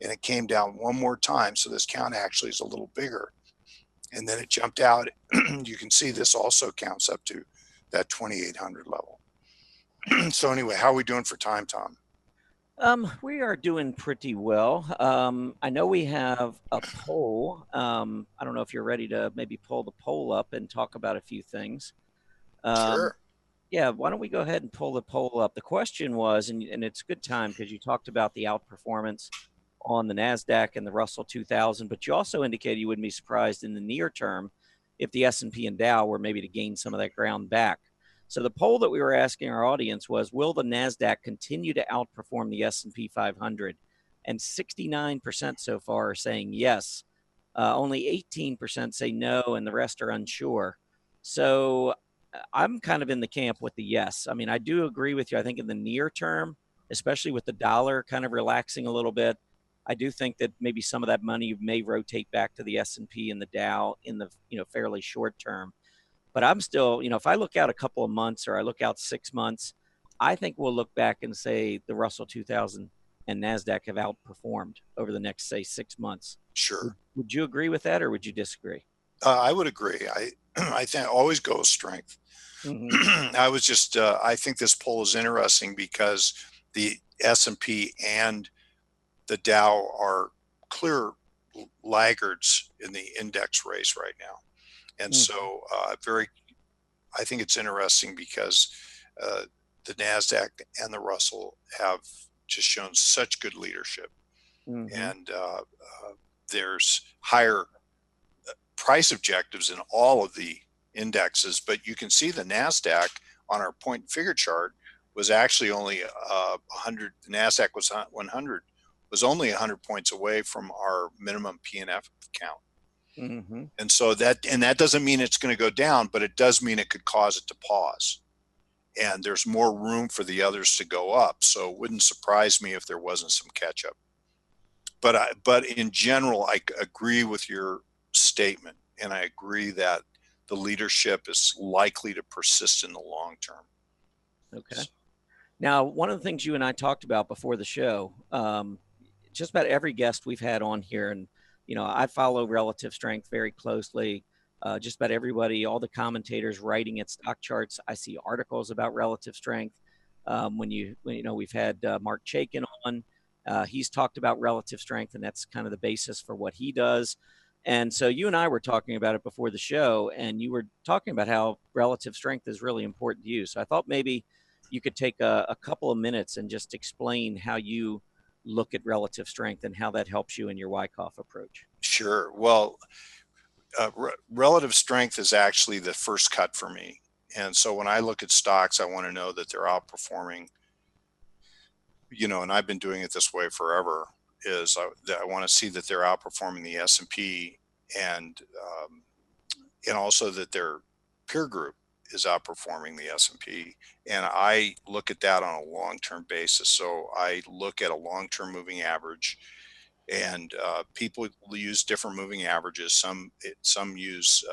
And it came down one more time. So this count actually is a little bigger. And then it jumped out. You can see this also counts up to that 2,800 level. So anyway, how are we doing for time, Tom? We are doing pretty well. I know we have a poll. I don't know if you're ready to maybe pull the poll up and talk about a few things. Sure. Yeah, why don't we go ahead and pull the poll up? The question was, and it's a good time because you talked about the outperformance on the Nasdaq and the Russell 2000, but you also indicated you wouldn't be surprised in the near term if the S&P and Dow were maybe to gain some of that ground back. So the poll that we were asking our audience was, will the Nasdaq continue to outperform the S&P 500? And 69% so far are saying yes. Only 18% say no, and the rest are unsure. So I'm kind of in the camp with the yes. I mean, I do agree with you. I think in the near term, especially with the dollar kind of relaxing a little bit, I do think that maybe some of that money may rotate back to the S&P and the Dow in the fairly short term. But I'm still, if I look out a couple of months or I look out 6 months, I think we'll look back and say the Russell 2000 and Nasdaq have outperformed over the next, say, 6 months. Sure. Would you agree with that, or would you disagree? I would agree. I think always go with strength. Mm-hmm. I think this poll is interesting because the S&P and the Dow are clear laggards in the index race right now. And so I think it's interesting because the NASDAQ and the Russell have just shown such good leadership. And there's higher price objectives in all of the indexes, but you can see the NASDAQ on our point and figure chart was actually only 100. The NASDAQ was 100, was only 100 points away from our minimum P&F count. And so that doesn't mean it's going to go down, but it does mean it could cause it to pause. And there's more room for the others to go up. So it wouldn't surprise me if there wasn't some catch up. But in general, I agree with your statement, and I agree that the leadership is likely to persist in the long term. Okay. Now, one of the things you and I talked about before the show, just about every guest we've had on here, and I follow relative strength very closely. Just about everybody, all the commentators writing at StockCharts, I see articles about relative strength. We've had Mark Chaikin on, he's talked about relative strength, and that's kind of the basis for what he does. And so you and I were talking about it before the show, and you were talking about how relative strength is really important to you. So I thought maybe you could take a couple of minutes and just explain how you look at relative strength and how that helps you in your Wyckoff approach. Sure. Well, relative strength is actually the first cut for me. And so when I look at stocks, I want to know that they're outperforming, and I've been doing it this way forever, is I want to see that they're outperforming the S&P and also that their peer group is outperforming the S&P. And I look at that on a long-term basis. So I look at a long-term moving average, and people use different moving averages. Some use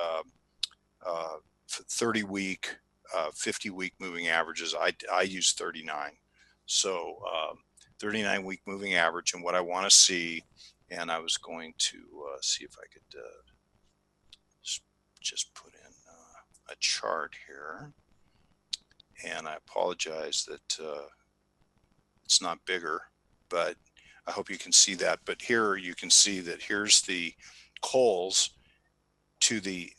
30-week, 50-week moving averages. I use 39. So 39-week moving average, and what I want to see, and I was going to see if I could just put in a chart here, and I apologize that it's not bigger, but I hope you can see that. But here you can see that here's the Kohl's to the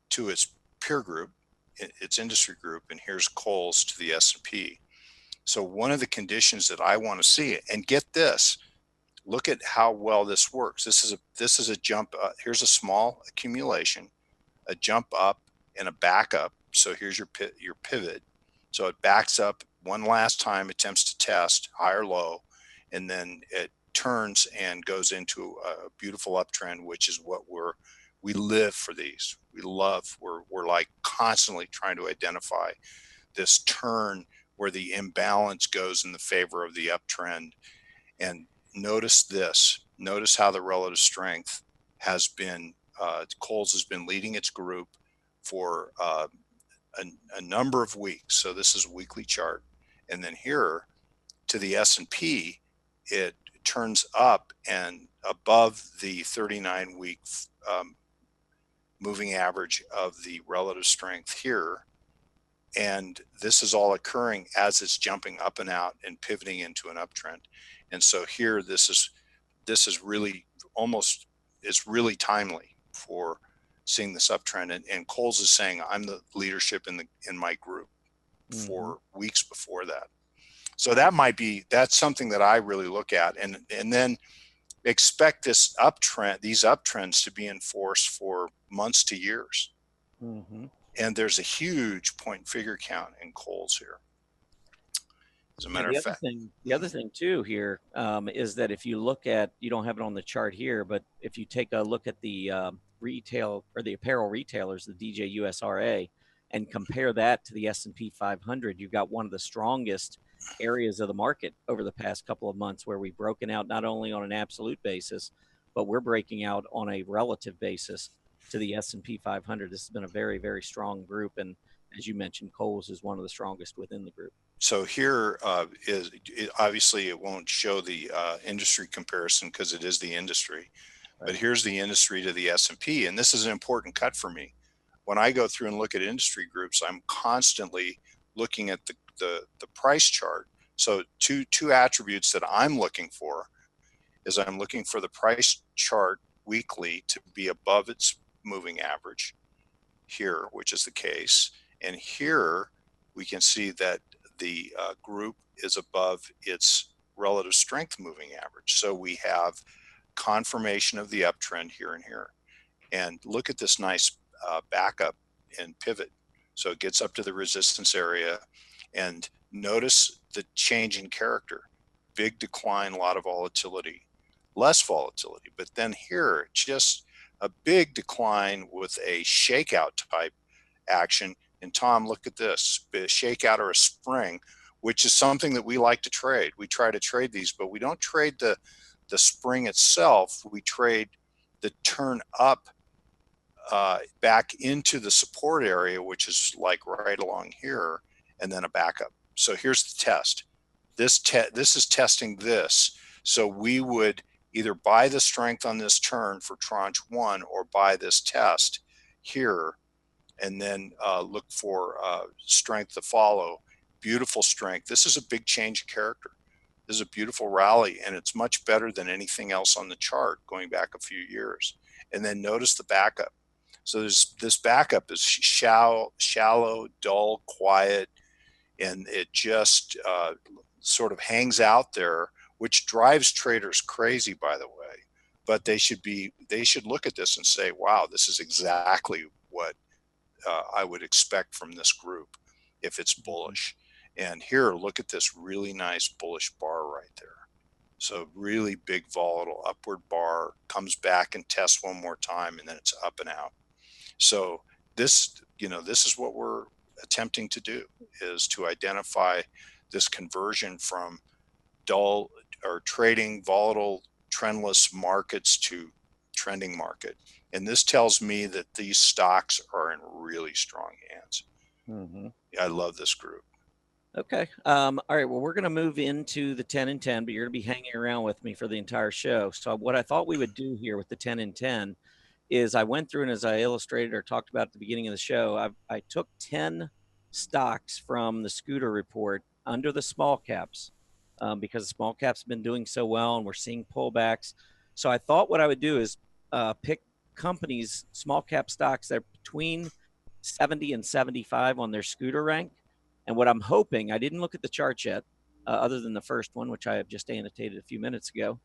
to its peer group, its industry group, and here's Kohl's to the S&P. So one of the conditions that I want to see, and get this, look at how well this works. This is a jump. Here's a small accumulation, a jump up, and a backup. So here's your pivot. So it backs up one last time, attempts to test high or low, and then it turns and goes into a beautiful uptrend, which is what we live for these. We're like constantly trying to identify this turn where the imbalance goes in the favor of the uptrend. And notice this, notice how the relative strength has been, Kohl's has been leading its group for a number of weeks. So this is a weekly chart. And then here to the S&P, it turns up and above the 39-week moving average of the relative strength here. And this is all occurring as it's jumping up and out and pivoting into an uptrend. And so here, this is really almost, it's really timely for seeing this uptrend. And Kohl's is saying, I'm the leadership in my group for weeks before that. So that's something that I really look at, and then expect these uptrends to be in force for months to years. And there's a huge point and figure count in Kohl's here. As a matter of fact, the other thing too here is that if you look at, you don't have it on the chart here, but if you take a look at the retail or the apparel retailers, the DJUSRA, and compare that to the S&P 500, you've got one of the strongest areas of the market over the past couple of months, where we've broken out not only on an absolute basis, but we're breaking out on a relative basis to the S&P 500. This has been a very, very strong group. And as you mentioned, Kohl's is one of the strongest within the group. So here obviously it won't show the industry comparison because it is the industry, but here's the industry to the S&P. And this is an important cut for me. When I go through and look at industry groups, I'm constantly looking at the price chart. So two attributes that I'm looking for is I'm looking for the price chart weekly to be above its moving average here, which is the case. And here we can see that the group is above its relative strength moving average. So we have confirmation of the uptrend here and here. And look at this nice backup and pivot. So it gets up to the resistance area, and notice the change in character. Big decline, a lot of volatility, less volatility. But then here, just a big decline with a shakeout type action. And Tom, look at this, a shakeout or a spring, which is something that we like to trade. We try to trade these, but we don't trade the spring itself. We trade the turn up back into the support area, which is like right along here, and then a backup. So here's the test. This is testing this. So we would either buy the strength on this turn for tranche one, or buy this test here, and then look for strength to follow. Beautiful strength. This is a big change of character. This is a beautiful rally, and it's much better than anything else on the chart going back a few years. And then notice the backup. So this backup is shallow, dull, quiet, and it just sort of hangs out there, which drives traders crazy, by the way. But they should look at this and say, wow, this is exactly what I would expect from this group if it's bullish. And here, look at this really nice bullish bar right there. So really big volatile upward bar, comes back and tests one more time, and then it's up and out. So this is what we're attempting to do, is to identify this conversion from dull or trading volatile trendless markets to trending market. And this tells me that these stocks are in really strong hands. I love this group. Okay. All right. Well, we're going to move into the 10 and 10, but you're going to be hanging around with me for the entire show. So what I thought we would do here with the 10 and 10 is I went through, and as I illustrated or talked about at the beginning of the show, I took 10 stocks from the scooter report under the small caps because the small caps have been doing so well and we're seeing pullbacks. So I thought what I would do is pick companies, small cap stocks that are between 70 and 75 on their scooter rank. And what I'm hoping, I didn't look at the chart yet, other than the first one, which I have just annotated a few minutes ago.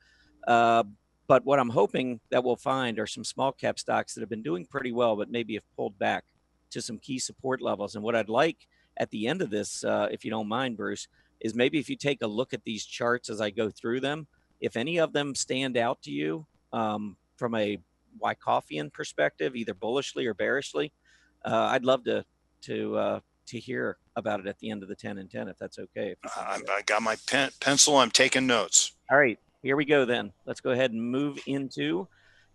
But what I'm hoping that we'll find are some small cap stocks that have been doing pretty well, but maybe have pulled back to some key support levels. And what I'd like at the end of this, if you don't mind, Bruce, is maybe if you take a look at these charts as I go through them, if any of them stand out to you from a Wyckofian perspective, either bullishly or bearishly, I'd love to hear about it at the end of the 10 and 10, if that's okay. I got my pencil. I'm taking notes. All right, here we go then. Let's go ahead and move into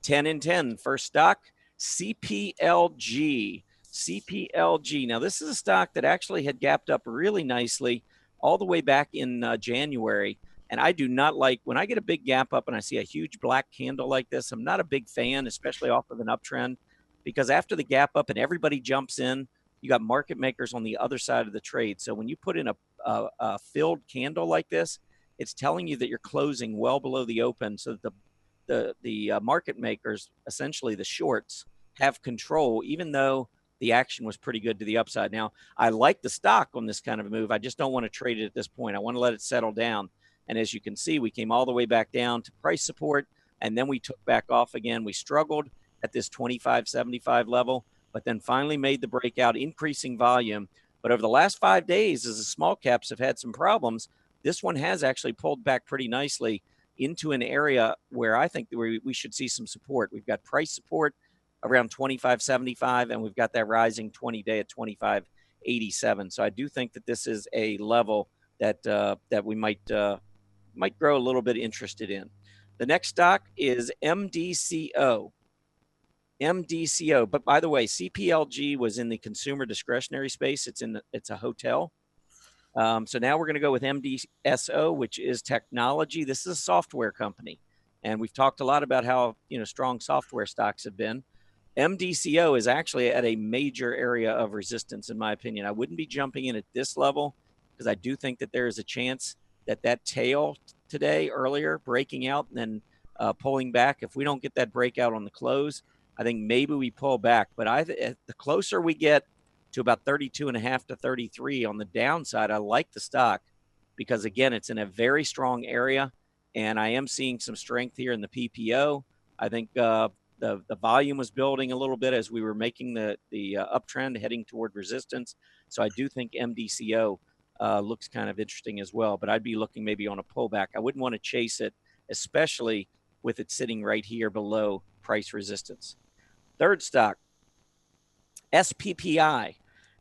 10 and 10. First stock, CPLG. CPLG. Now, this is a stock that actually had gapped up really nicely all the way back in January. And I do not like when I get a big gap up and I see a huge black candle like this. I'm not a big fan, especially off of an uptrend, because after the gap up and everybody jumps in, you got market makers on the other side of the trade. So when you put in a filled candle like this, it's telling you that you're closing well below the open, so that the market makers, essentially the shorts, have control, even though the action was pretty good to the upside. Now, I like the stock on this kind of a move. I just don't want to trade it at this point. I want to let it settle down. And as you can see, we came all the way back down to price support, and then we took back off again. We struggled at this 25.75 level, but then finally made the breakout, increasing volume. But over the last 5 days, as the small caps have had some problems, this one has actually pulled back pretty nicely into an area where I think we should see some support. We've got price support around 25.75, and we've got that rising 20-day at 25.87. So I do think that this is a level that that we might grow a little bit interested in. The next stock is MDCO. MDCO. But by the way, CPLG was in the consumer discretionary space. It's a hotel. So now we're going to go with MDSO, which is technology. This is a software company, and we've talked a lot about how strong software stocks have been. MDCO is actually at a major area of resistance, in my opinion. I wouldn't be jumping in at this level because I do think that there is a chance that tail today earlier breaking out and then pulling back. If we don't get that breakout on the close, I think maybe we pull back. But the closer we get to about 32.5 to 33 on the downside, I like the stock because, again, it's in a very strong area, and I am seeing some strength here in the PPO. I think the volume was building a little bit as we were making the uptrend heading toward resistance. So I do think MDCO looks kind of interesting as well, but I'd be looking maybe on a pullback. I wouldn't want to chase it, especially with it sitting right here below price resistance. Third stock, SPPI.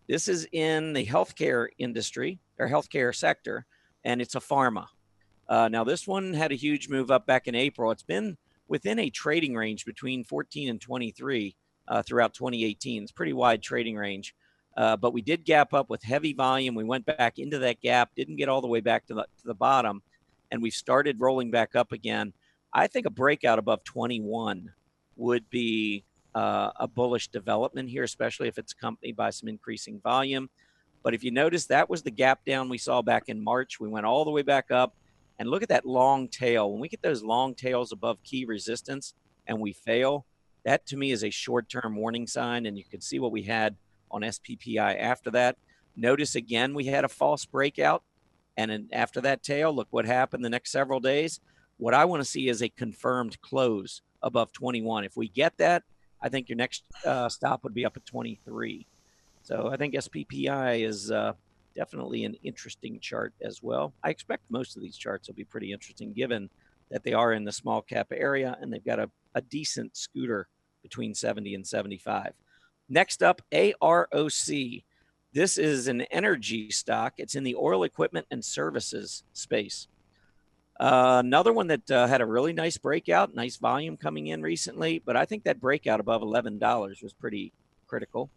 This is in the healthcare industry or healthcare sector, and it's a pharma. Now, this one had a huge move up back in April. It's been within a trading range between 14 and 23 throughout 2018. It's a pretty wide trading range. But we did gap up with heavy volume. We went back into that gap, didn't get all the way back to the bottom, and we've started rolling back up again. I think a breakout above 21 would be a bullish development here, especially if it's accompanied by some increasing volume. But if you notice, that was the gap down we saw back in March. We went all the way back up, and look at that long tail. When we get those long tails above key resistance and we fail, that to me is a short-term warning sign, and you can see what we had on SPPI after that. Notice again, we had a false breakout, and then after that tail, look what happened the next several days. What I want to see is a confirmed close above 21. If we get that, I think your next stop would be up at 23. So I think SPPI is definitely an interesting chart as well. I expect most of these charts will be pretty interesting given that they are in the small cap area and they've got a decent scooter between 70 and 75. Next up, AROC. This is an energy stock. It's in the oil equipment and services space. Another one that had a really nice breakout, nice volume coming in recently, but I think that breakout above $11 was pretty critical.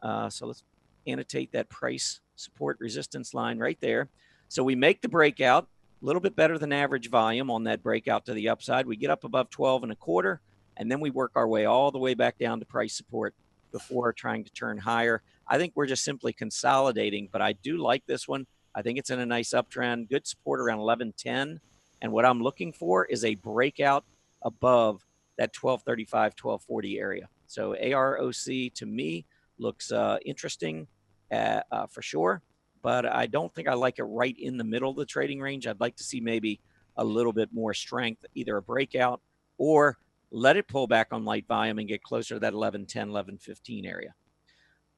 So let's annotate that price support resistance line right there. So we make the breakout, a little bit better than average volume on that breakout to the upside. We get up above 12.25, and then we work our way all the way back down to price support. before trying to turn higher. I think we're just simply consolidating, but I do like this one. I think it's in a nice uptrend, good support around 1110. And what I'm looking for is a breakout above that 1235, 1240 area. So AROC to me looks interesting for sure, but I don't think I like it right in the middle of the trading range. I'd like to see maybe a little bit more strength, either a breakout or let it pull back on light volume and get closer to that 1110, 1115 area.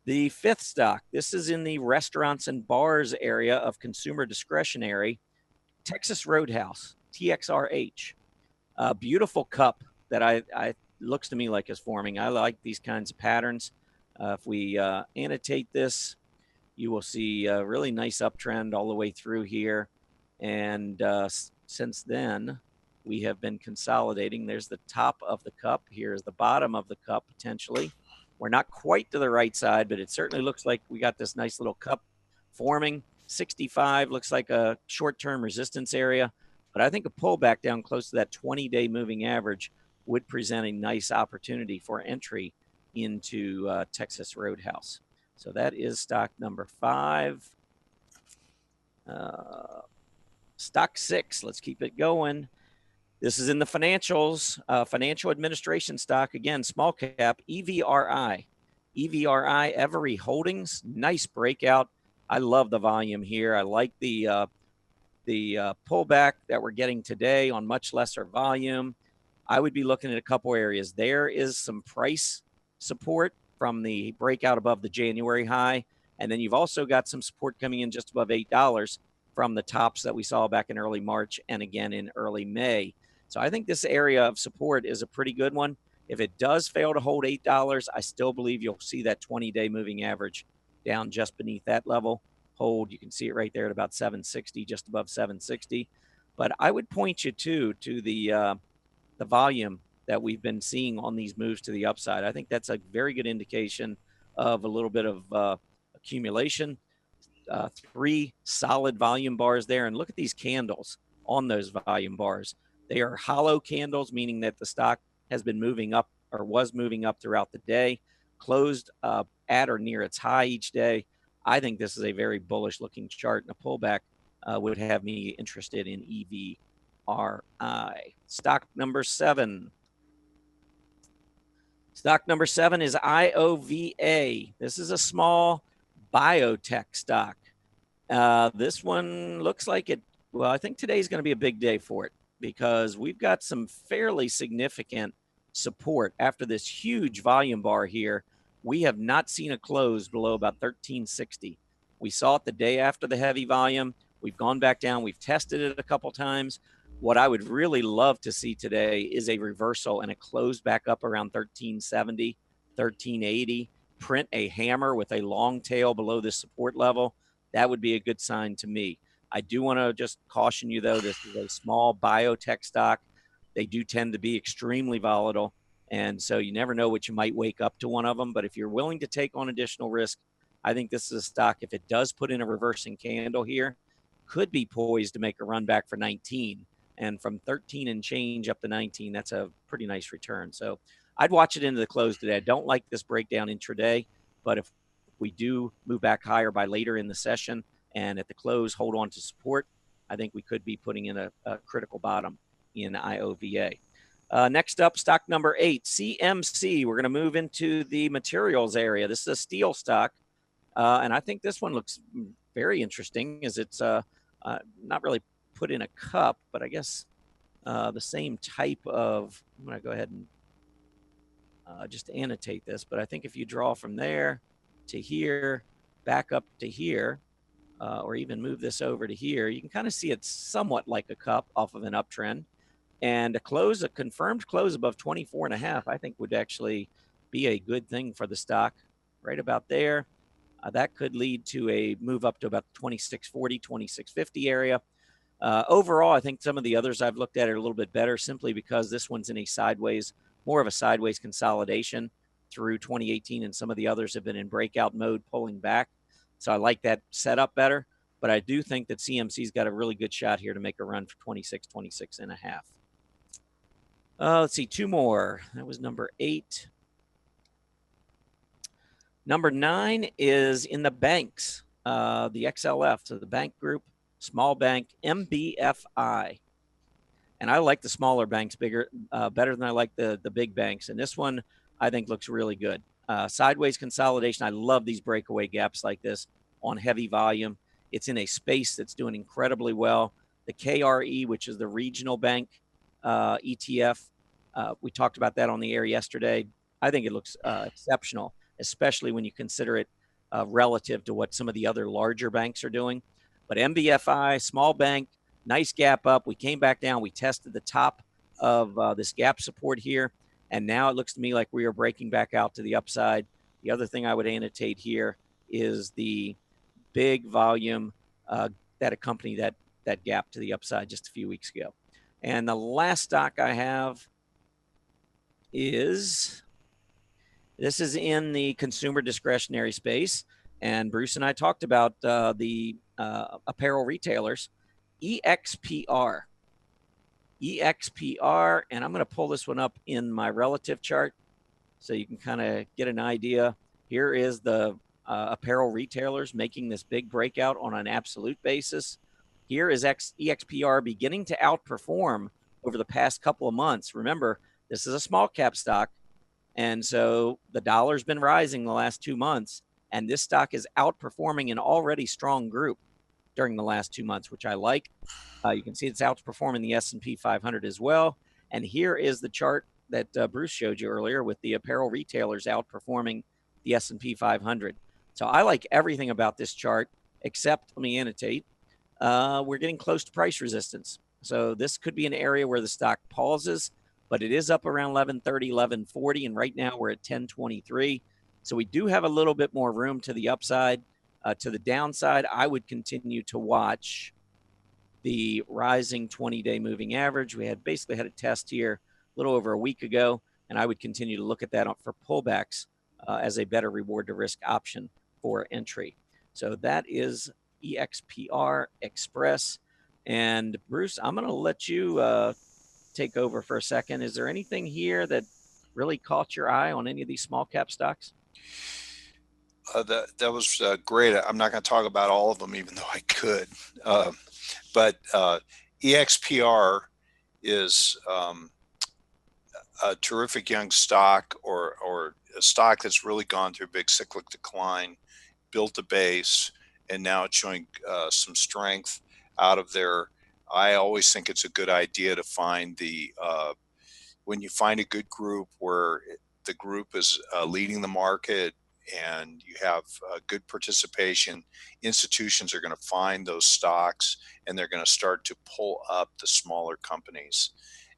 The fifth stock, this is in the restaurants and bars area of consumer discretionary, Texas Roadhouse, TXRH. A beautiful cup that I looks to me like is forming. I like these kinds of patterns. If we annotate this, you will see a really nice uptrend all the way through here. And since then, we have been consolidating. There's the top of the cup. Here's the bottom of the cup, potentially. We're not quite to the right side, but it certainly looks like we got this nice little cup forming. 65 looks like a short-term resistance area, but I think a pullback down close to that 20-day moving average would present a nice opportunity for entry into Texas Roadhouse. So that is stock number 5. Stock 6, let's keep it going. This is in the financials, financial administration stock, again, small cap, EVRI. EVRI, Every Holdings, nice breakout. I love the volume here. I like the pullback that we're getting today on much lesser volume. I would be looking at a couple areas. There is some price support from the breakout above the January high. And then you've also got some support coming in just above $8 from the tops that we saw back in early March and again in early May. So I think this area of support is a pretty good one. If it does fail to hold $8, I still believe you'll see that 20-day moving average down just beneath that level. Hold, you can see it right there at about 760, just above 760. But I would point you to the volume that we've been seeing on these moves to the upside. I think that's a very good indication of a little bit of accumulation. 3 solid volume bars there. And look at these candles on those volume bars. They are hollow candles, meaning that the stock has been moving up or was moving up throughout the day, closed at or near its high each day. I think this is a very bullish looking chart, and a pullback would have me interested in EVRI. Stock number 7. Stock number 7 is IOVA. This is a small biotech stock. This one looks like it, well, I think today's going to be a big day for it because we've got some fairly significant support after this huge volume bar here. We have not seen a close below about 1360. We saw it the day after the heavy volume. We've gone back down. We've tested it a couple times. What I would really love to see today is a reversal and a close back up around 1370, 1380. Print a hammer with a long tail below this support level. That would be a good sign to me. I do want to just caution you, though, this is a small biotech stock. They do tend to be extremely volatile, and so you never know what you might wake up to one of them. But if you're willing to take on additional risk, I think this is a stock, if it does put in a reversing candle here, could be poised to make a run back for 19. And from 13 and change up to 19, that's a pretty nice return. So I'd watch it into the close today. I don't like this breakdown intraday, but if we do move back higher by later in the session and at the close hold on to support, I think we could be putting in a critical bottom in IOVA. Next up, stock number 8, CMC. We're going to move into the materials area. This is a steel stock, and I think this one looks very interesting as it's not really put in a cup, but I guess the same type of, I'm going to go ahead and just annotate this, but I think if you draw from there to here, back up to here, or even move this over to here, you can kind of see it's somewhat like a cup off of an uptrend. And a confirmed close above 24.5, I think would actually be a good thing for the stock right about there. That could lead to a move up to about 2640, 2650 area. Overall, I think some of the others I've looked at are a little bit better simply because this one's in a sideways, more of a sideways consolidation through 2018, and some of the others have been in breakout mode pulling back. So I like that setup better, but I do think that CMC's got a really good shot here to make a run for 26, 26 and a half. Let's see, 2 more. That was number 8. Number 9 is in the banks, the XLF, so the bank group, small bank, MBFI. And I like the smaller banks better than I like the big banks. And this one I think looks really good. Sideways consolidation. I love these breakaway gaps like this on heavy volume. It's in a space that's doing incredibly well. The KRE, which is the regional bank ETF, we talked about that on the air yesterday. I think it looks exceptional, especially when you consider it relative to what some of the other larger banks are doing. But MBFI, small bank, nice gap up. We came back down. We tested the top of this gap support here. And now it looks to me like we are breaking back out to the upside. The other thing I would annotate here is the big volume that accompanied that gap to the upside just a few weeks ago. And the last stock I have is, this is in the consumer discretionary space. And Bruce and I talked about the apparel retailers, EXPR. EXPR, and I'm going to pull this one up in my relative chart so you can kind of get an idea. Here is the apparel retailers making this big breakout on an absolute basis. Here is EXPR beginning to outperform over the past couple of months. Remember, this is a small cap stock, and so the dollar's been rising the last 2 months, and this stock is outperforming an already strong group during the last 2 months, which I like. You can see it's outperforming the S&P 500 as well. And here is the chart that Bruce showed you earlier with the apparel retailers outperforming the S&P 500. So I like everything about this chart, except, let me annotate, we're getting close to price resistance. So this could be an area where the stock pauses, but it is up around 1130, 1140, and right now we're at 1023. So we do have a little bit more room to the upside. To the downside, I would continue to watch the rising 20-day moving average. We basically had a test here a little over a week ago, and I would continue to look at that for pullbacks as a better reward to risk option for entry. So that is EXPR Express. And Bruce, I'm going to let you take over for a second. Is there anything here that really caught your eye on any of these small cap stocks? That was great. I'm not going to talk about all of them, even though I could. But EXPR is a terrific young stock, or a stock that's really gone through a big cyclic decline, built a base, and now it's showing some strength out of there. I always think it's a good idea to find when you find a good group where the group is leading the market and you have good participation, institutions are going to find those stocks and they're going to start to pull up the smaller companies.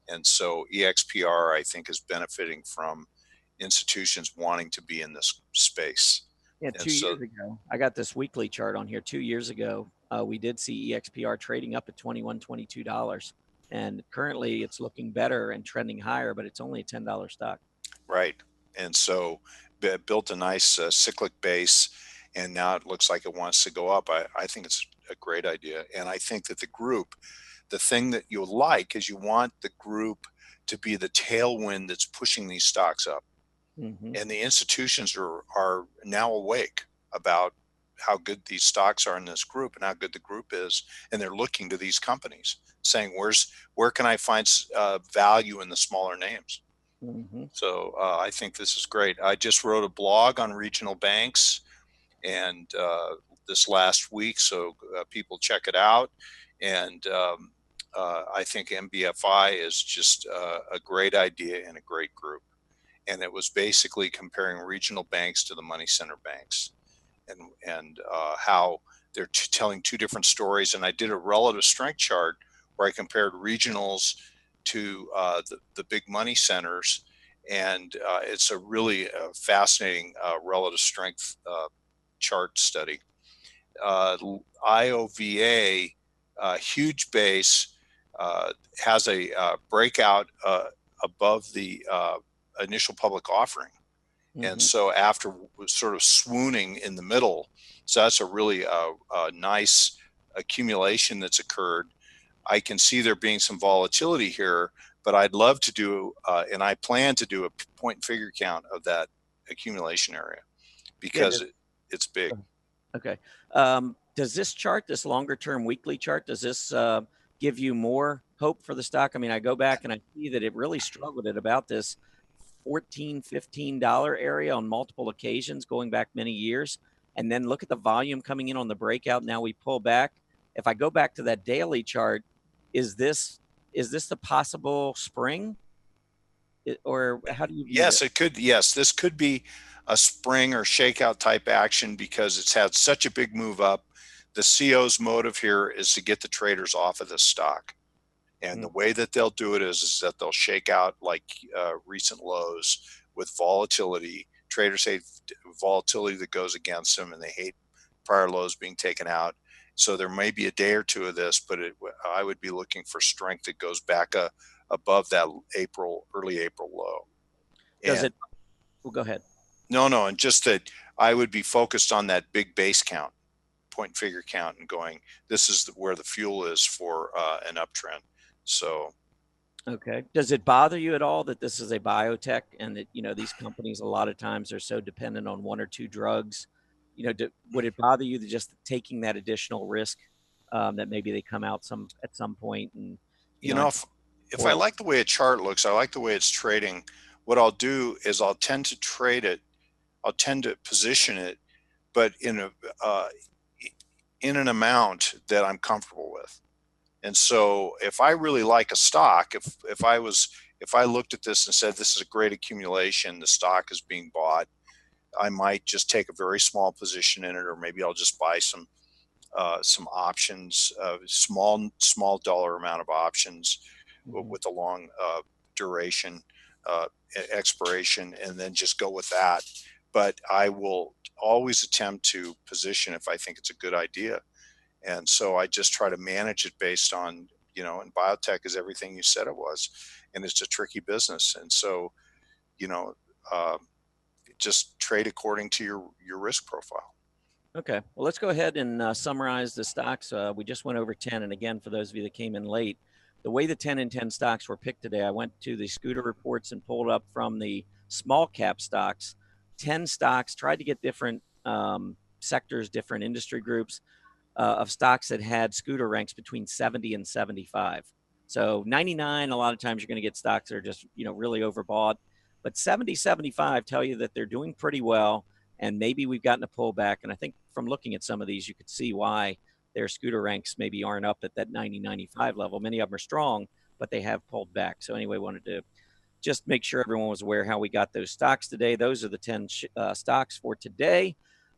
And so EXPR, I think, is benefiting from institutions wanting to be in this space. Yeah, 2 years ago, I got this weekly chart on here. 2 years ago, we did see EXPR trading up at $21, $22. And currently it's looking better and trending higher, but it's only a $10 stock. Right. And so built a nice cyclic base, and now it looks like it wants to go up. I think it's a great idea. And I think that the thing that you'll like is you want the group to be the tailwind that's pushing these stocks up. Mm-hmm. And the institutions are now awake about how good these stocks are in this group and how good the group is. And they're looking to these companies saying, where can I find value in the smaller names? Mm-hmm. So I think this is great. I just wrote a blog on regional banks and this last week, so people check it out. And I think MBFI is just a great idea and a great group. And it was basically comparing regional banks to the money center banks, and how they're telling two different stories. And I did a relative strength chart where I compared regionals to the big money centers, and it's a really fascinating relative strength chart study. IOVE, huge base, has a breakout above the initial public offering. Mm-hmm. And so after sort of swooning in the middle, so that's a really nice accumulation that's occurred. I can see there being some volatility here, but I'd love to do, and I plan to do, a point and figure count of that accumulation area. because it's big. Okay. Does this chart, this longer term weekly chart, does this give you more hope for the stock? I mean, I go back and I see that it really struggled at about this $14, $15 area on multiple occasions going back many years. And then look at the volume coming in on the breakout. Now we pull back. If I go back to that daily chart, is this the possible spring? Or how do you view Yes, this? it could. Yes, this could be a spring or shakeout type action because it's had such a big move up. The CO's motive here is to get the traders off of this stock. And the way that they'll do it is that they'll shake out like recent lows with volatility. Traders hate volatility that goes against them, and they hate prior lows being taken out. So there may be a day or two of this, but I would be looking for strength that goes back above that early April low. Does it? Well, go ahead. No, and just that I would be focused on that big base count, point and figure count, and going, this is where the fuel is for an uptrend. So, okay. Does it bother you at all that this is a biotech and that, these companies a lot of times are so dependent on one or two drugs? Would it bother you that just taking that additional risk that maybe they come out at some point and, if I like the way a chart looks, I like the way it's trading. What I'll do is I'll tend to trade it. I'll tend to position it, but in an amount that I'm comfortable with. And so if I really like a stock, if I looked at this and said, this is a great accumulation, the stock is being bought, I might just take a very small position in it, or maybe I'll just buy some options, small dollar amount of options with a long duration expiration, and then just go with that. But I will always attempt to position if I think it's a good idea. And so I just try to manage it based on, and biotech is everything you said it was, and it's a tricky business. And so, just trade according to your risk profile. Okay. Well, let's go ahead and summarize the stocks. We just went over 10. And again, for those of you that came in late, the way the 10 and 10 stocks were picked today, I went to the scooter reports and pulled up from the small cap stocks, 10 stocks, tried to get different sectors, different industry groups of stocks that had scooter ranks between 70 and 75. So 99, a lot of times you're going to get stocks that are just, really overbought. But 70, 75 tell you that they're doing pretty well. And maybe we've gotten a pullback. And I think from looking at some of these, you could see why their scooter ranks maybe aren't up at that 90, 95 level. Many of them are strong, but they have pulled back. So anyway, wanted to just make sure everyone was aware how we got those stocks today. Those are the 10 stocks for today.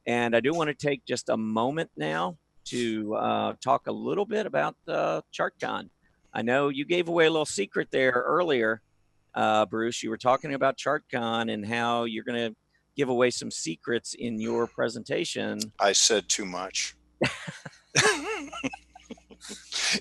And I do want to take just a moment now to talk a little bit about ChartCon. I know you gave away a little secret there earlier, Bruce. You were talking about ChartCon and how you're going to give away some secrets in your presentation. I said too much.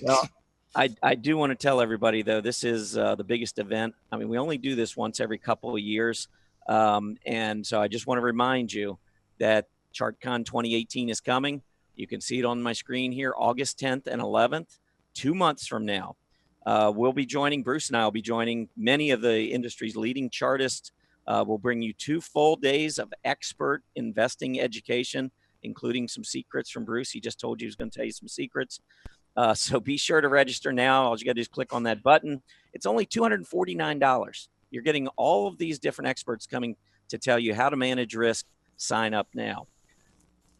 Well, I do want to tell everybody, though, this is the biggest event. I mean, we only do this once every couple of years. And so I just want to remind you that ChartCon 2018 is coming. You can see it on my screen here, August 10th and 11th, 2 months from now. We'll be joining, Bruce and I will be joining many of the industry's leading chartists. We'll bring you 2 full days of expert investing education, including some secrets from Bruce. He just told you he was going to tell you some secrets. So be sure to register now. All you got to do is click on that button. It's only $249. You're getting all of these different experts coming to tell you how to manage risk. Sign up now.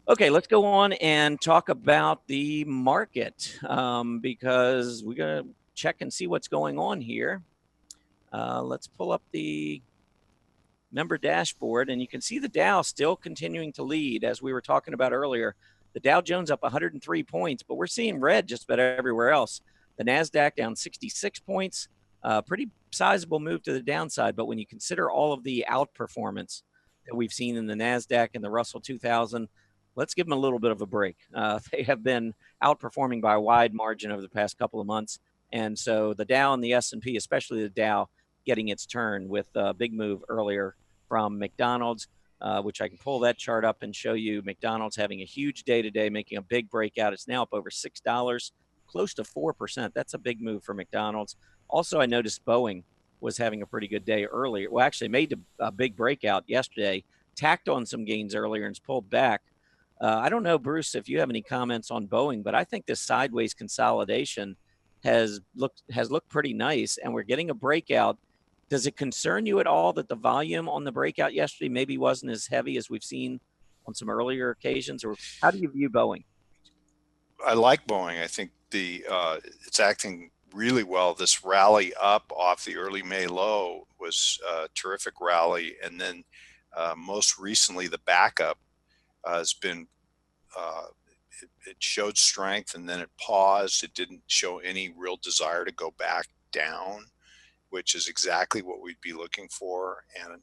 Okay, let's go on and talk about the market because we're going to check and see what's going on here. Let's pull up the member dashboard, and you can see the Dow still continuing to lead. As we were talking about earlier, the Dow Jones up 103 points, but we're seeing red just about everywhere else. The Nasdaq down 66 points, pretty sizable move to the downside. But when you consider all of the outperformance that we've seen in the Nasdaq and the Russell 2000, let's give them a little bit of a break. They have been outperforming by a wide margin over the past couple of months. And so the Dow and the S&P, especially the Dow, getting its turn with a big move earlier from McDonald's, which I can pull that chart up and show you. McDonald's having a huge day today, making a big breakout. It's now up over $6, close to 4%. That's a big move for McDonald's. Also, I noticed Boeing was having a pretty good day earlier. Well, actually made a big breakout yesterday, tacked on some gains earlier and it's pulled back. I don't know, Bruce, if you have any comments on Boeing, but I think this sideways consolidation has looked pretty nice, and we're getting a breakout. Does it concern you at all that the volume on the breakout yesterday maybe wasn't as heavy as we've seen on some earlier occasions, or how do you view Boeing? I like Boeing. I think it's acting really well. This rally up off the early May low was a terrific rally, and then most recently the backup has been it showed strength, and then it paused. It didn't show any real desire to go back down, which is exactly what we'd be looking for. And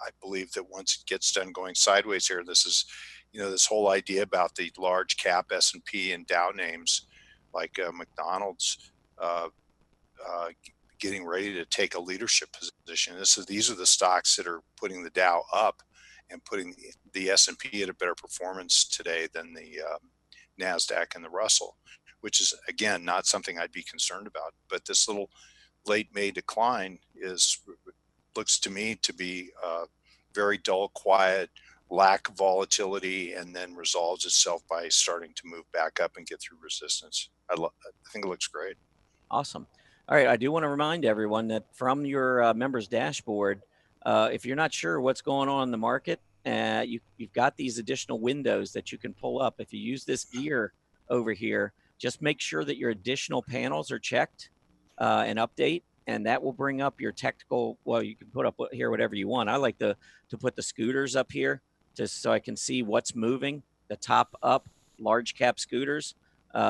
I believe that once it gets done going sideways here, this is, this whole idea about the large cap S&P and Dow names like McDonald's getting ready to take a leadership position. These are the stocks that are putting the Dow up and putting the S&P at a better performance today than the Nasdaq and the Russell, which is, again, not something I'd be concerned about. But this little late May decline looks to me to be very dull, quiet, lack of volatility, and then resolves itself by starting to move back up and get through resistance. I think it looks great. Awesome. All right. I do want to remind everyone that from your members dashboard, if you're not sure what's going on in the market, you've got these additional windows that you can pull up. If you use this gear over here, just make sure that your additional panels are checked and update, and that will bring up your technical. Well, you can put up here whatever you want. I like to put the scooters up here just so I can see what's moving, the top up large cap scooters.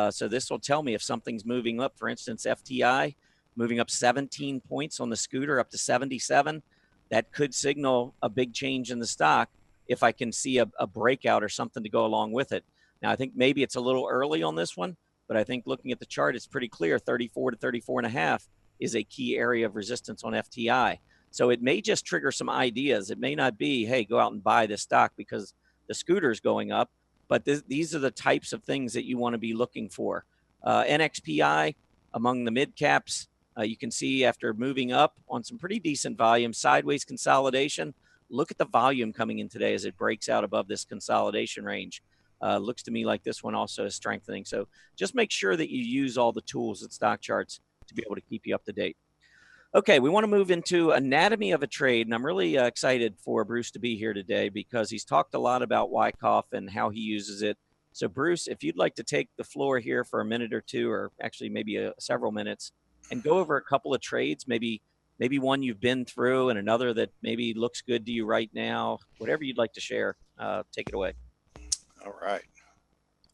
So this will tell me if something's moving up. For instance, FTI moving up 17 points on the scooter up to 77. That could signal a big change in the stock if I can see a breakout or something to go along with it. Now, I think maybe it's a little early on this one, but I think looking at the chart, it's pretty clear 34 to 34.5 is a key area of resistance on FTI. So it may just trigger some ideas. It may not be, hey, go out and buy this stock because the scooter's going up, but these are the types of things that you want to be looking for. NXPI among the mid caps, you can see after moving up on some pretty decent volume, sideways consolidation. Look at the volume coming in today as it breaks out above this consolidation range. Looks to me like this one also is strengthening. So just make sure that you use all the tools at StockCharts to be able to keep you up to date. Okay, we want to move into anatomy of a trade, and I'm really excited for Bruce to be here today because he's talked a lot about Wyckoff and how he uses it. So Bruce, if you'd like to take the floor here for a minute or two, or actually maybe several minutes, and go over a couple of trades, maybe one you've been through and another that maybe looks good to you right now, whatever you'd like to share, take it away. All right.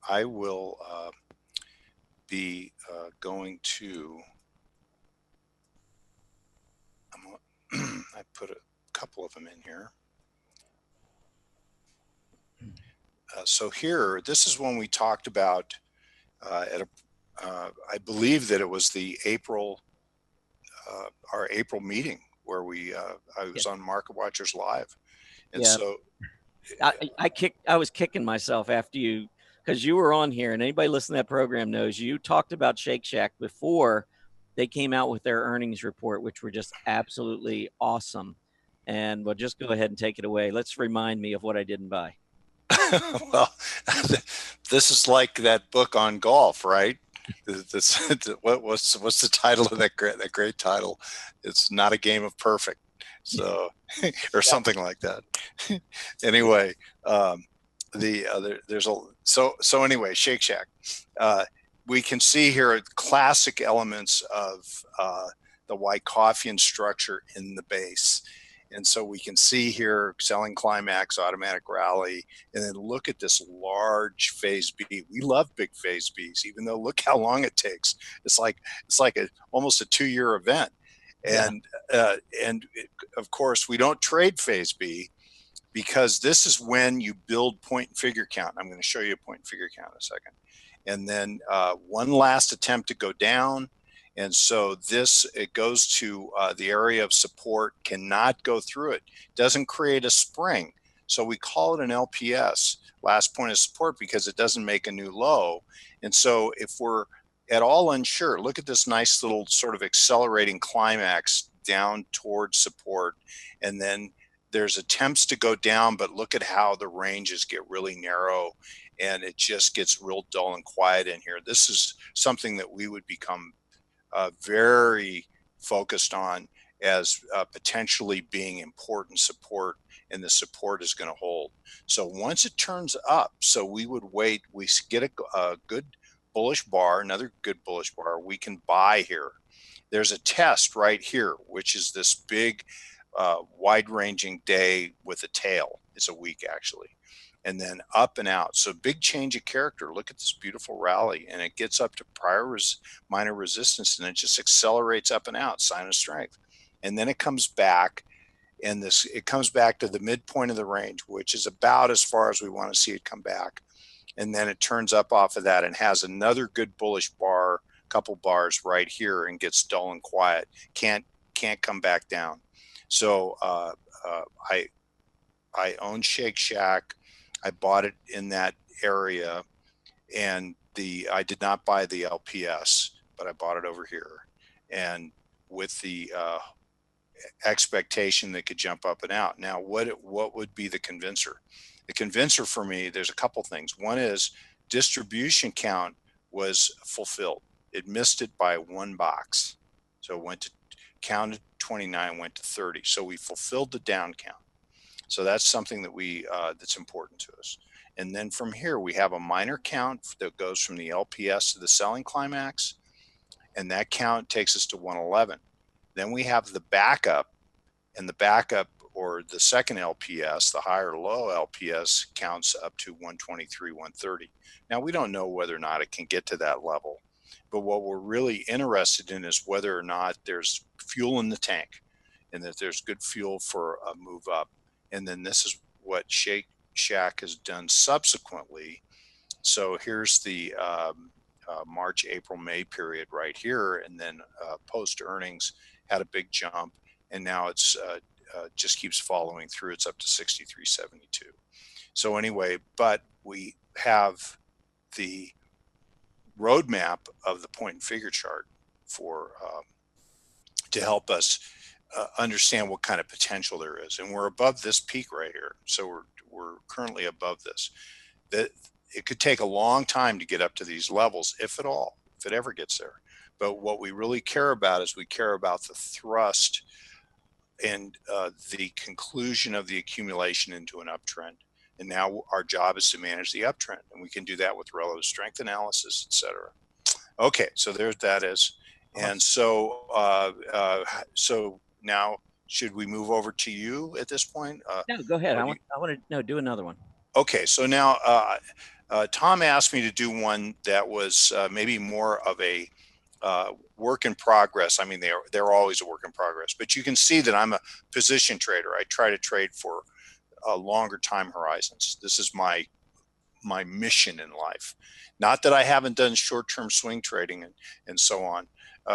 I will be going to, I put a couple of them in here. So here, this is when we talked about I believe that it was the our April meeting where I was on Market Watchers Live. And so I was kicking myself after you, because you were on here, and anybody listening to that program knows you talked about Shake Shack before they came out with their earnings report, which were just absolutely awesome. And we'll just go ahead and take it away. Let's remind me of what I didn't buy. Well, this is like that book on golf, right? What's the title of that great title? It's Not a Game of Perfect. So, or something like that. Anyway, anyway, Shake Shack. We can see here classic elements of the Wyckofian structure in the base. And so we can see here selling climax, automatic rally, and then look at this large phase B. We love big phase Bs, even though look how long it takes. It's like almost a 2-year event. And of course, we don't trade phase B because this is when you build point and figure count. I'm going to show you a point and figure count in a second. And then one last attempt to go down. And so it goes to the area of support, cannot go through it, doesn't create a spring. So we call it an LPS, last point of support, because it doesn't make a new low. And so if we're at all unsure, look at this nice little sort of accelerating climax down towards support. And then there's attempts to go down, but look at how the ranges get really narrow and it just gets real dull and quiet in here. This is something that we would become very focused on as potentially being important support, and the support is going to hold. So once it turns up, so we would wait, we get a good bullish bar, another good bullish bar, we can buy here. There's a test right here, which is this big wide-ranging day with a tail. It's a week actually. And then up and out. So big change of character. Look at this beautiful rally, and it gets up to prior minor resistance, and it just accelerates up and out, sign of strength. And then it comes back, and it comes back to the midpoint of the range, which is about as far as we want to see it come back. And then it turns up off of that and has another good bullish bar, couple bars right here, and gets dull and quiet. Can't come back down. So I own Shake Shack. I bought it in that area, and I did not buy the LPS, but I bought it over here, and with the expectation that could jump up and out. Now, what would be the convincer? The convincer for me, there's a couple things. One is distribution count was fulfilled. It missed it by one box, so it went to counted 29, went to 30. So we fulfilled the down count. So that's something that that's important to us. And then from here, we have a minor count that goes from the LPS to the selling climax, and that count takes us to 111. Then we have the backup, and the backup, or the second LPS, the high or low LPS, counts up to 123, 130. Now, we don't know whether or not it can get to that level, but what we're really interested in is whether or not there's fuel in the tank and that there's good fuel for a move up. And then this is what Shake Shack has done subsequently. So here's the March, April, May period right here. And then post earnings had a big jump, and now it's just keeps following through. It's up to 63.72. So anyway, but we have the roadmap of the point and figure chart for to help us understand what kind of potential there is. And we're above this peak right here. So we're currently above this. That it could take a long time to get up to these levels, if at all, if it ever gets there. But what we really care about is we care about the thrust and the conclusion of the accumulation into an uptrend. And now our job is to manage the uptrend, and we can do that with relative strength analysis, etc. Okay, so there's that is. And so so now, should we move over to you at this point? No, go ahead. I want to do another one. Okay, so now Tom asked me to do one that was maybe more of a work in progress. I mean, they're always a work in progress, but you can see that I'm a position trader. I try to trade for longer time horizons. This is my mission in life. Not that I haven't done short-term swing trading and so on,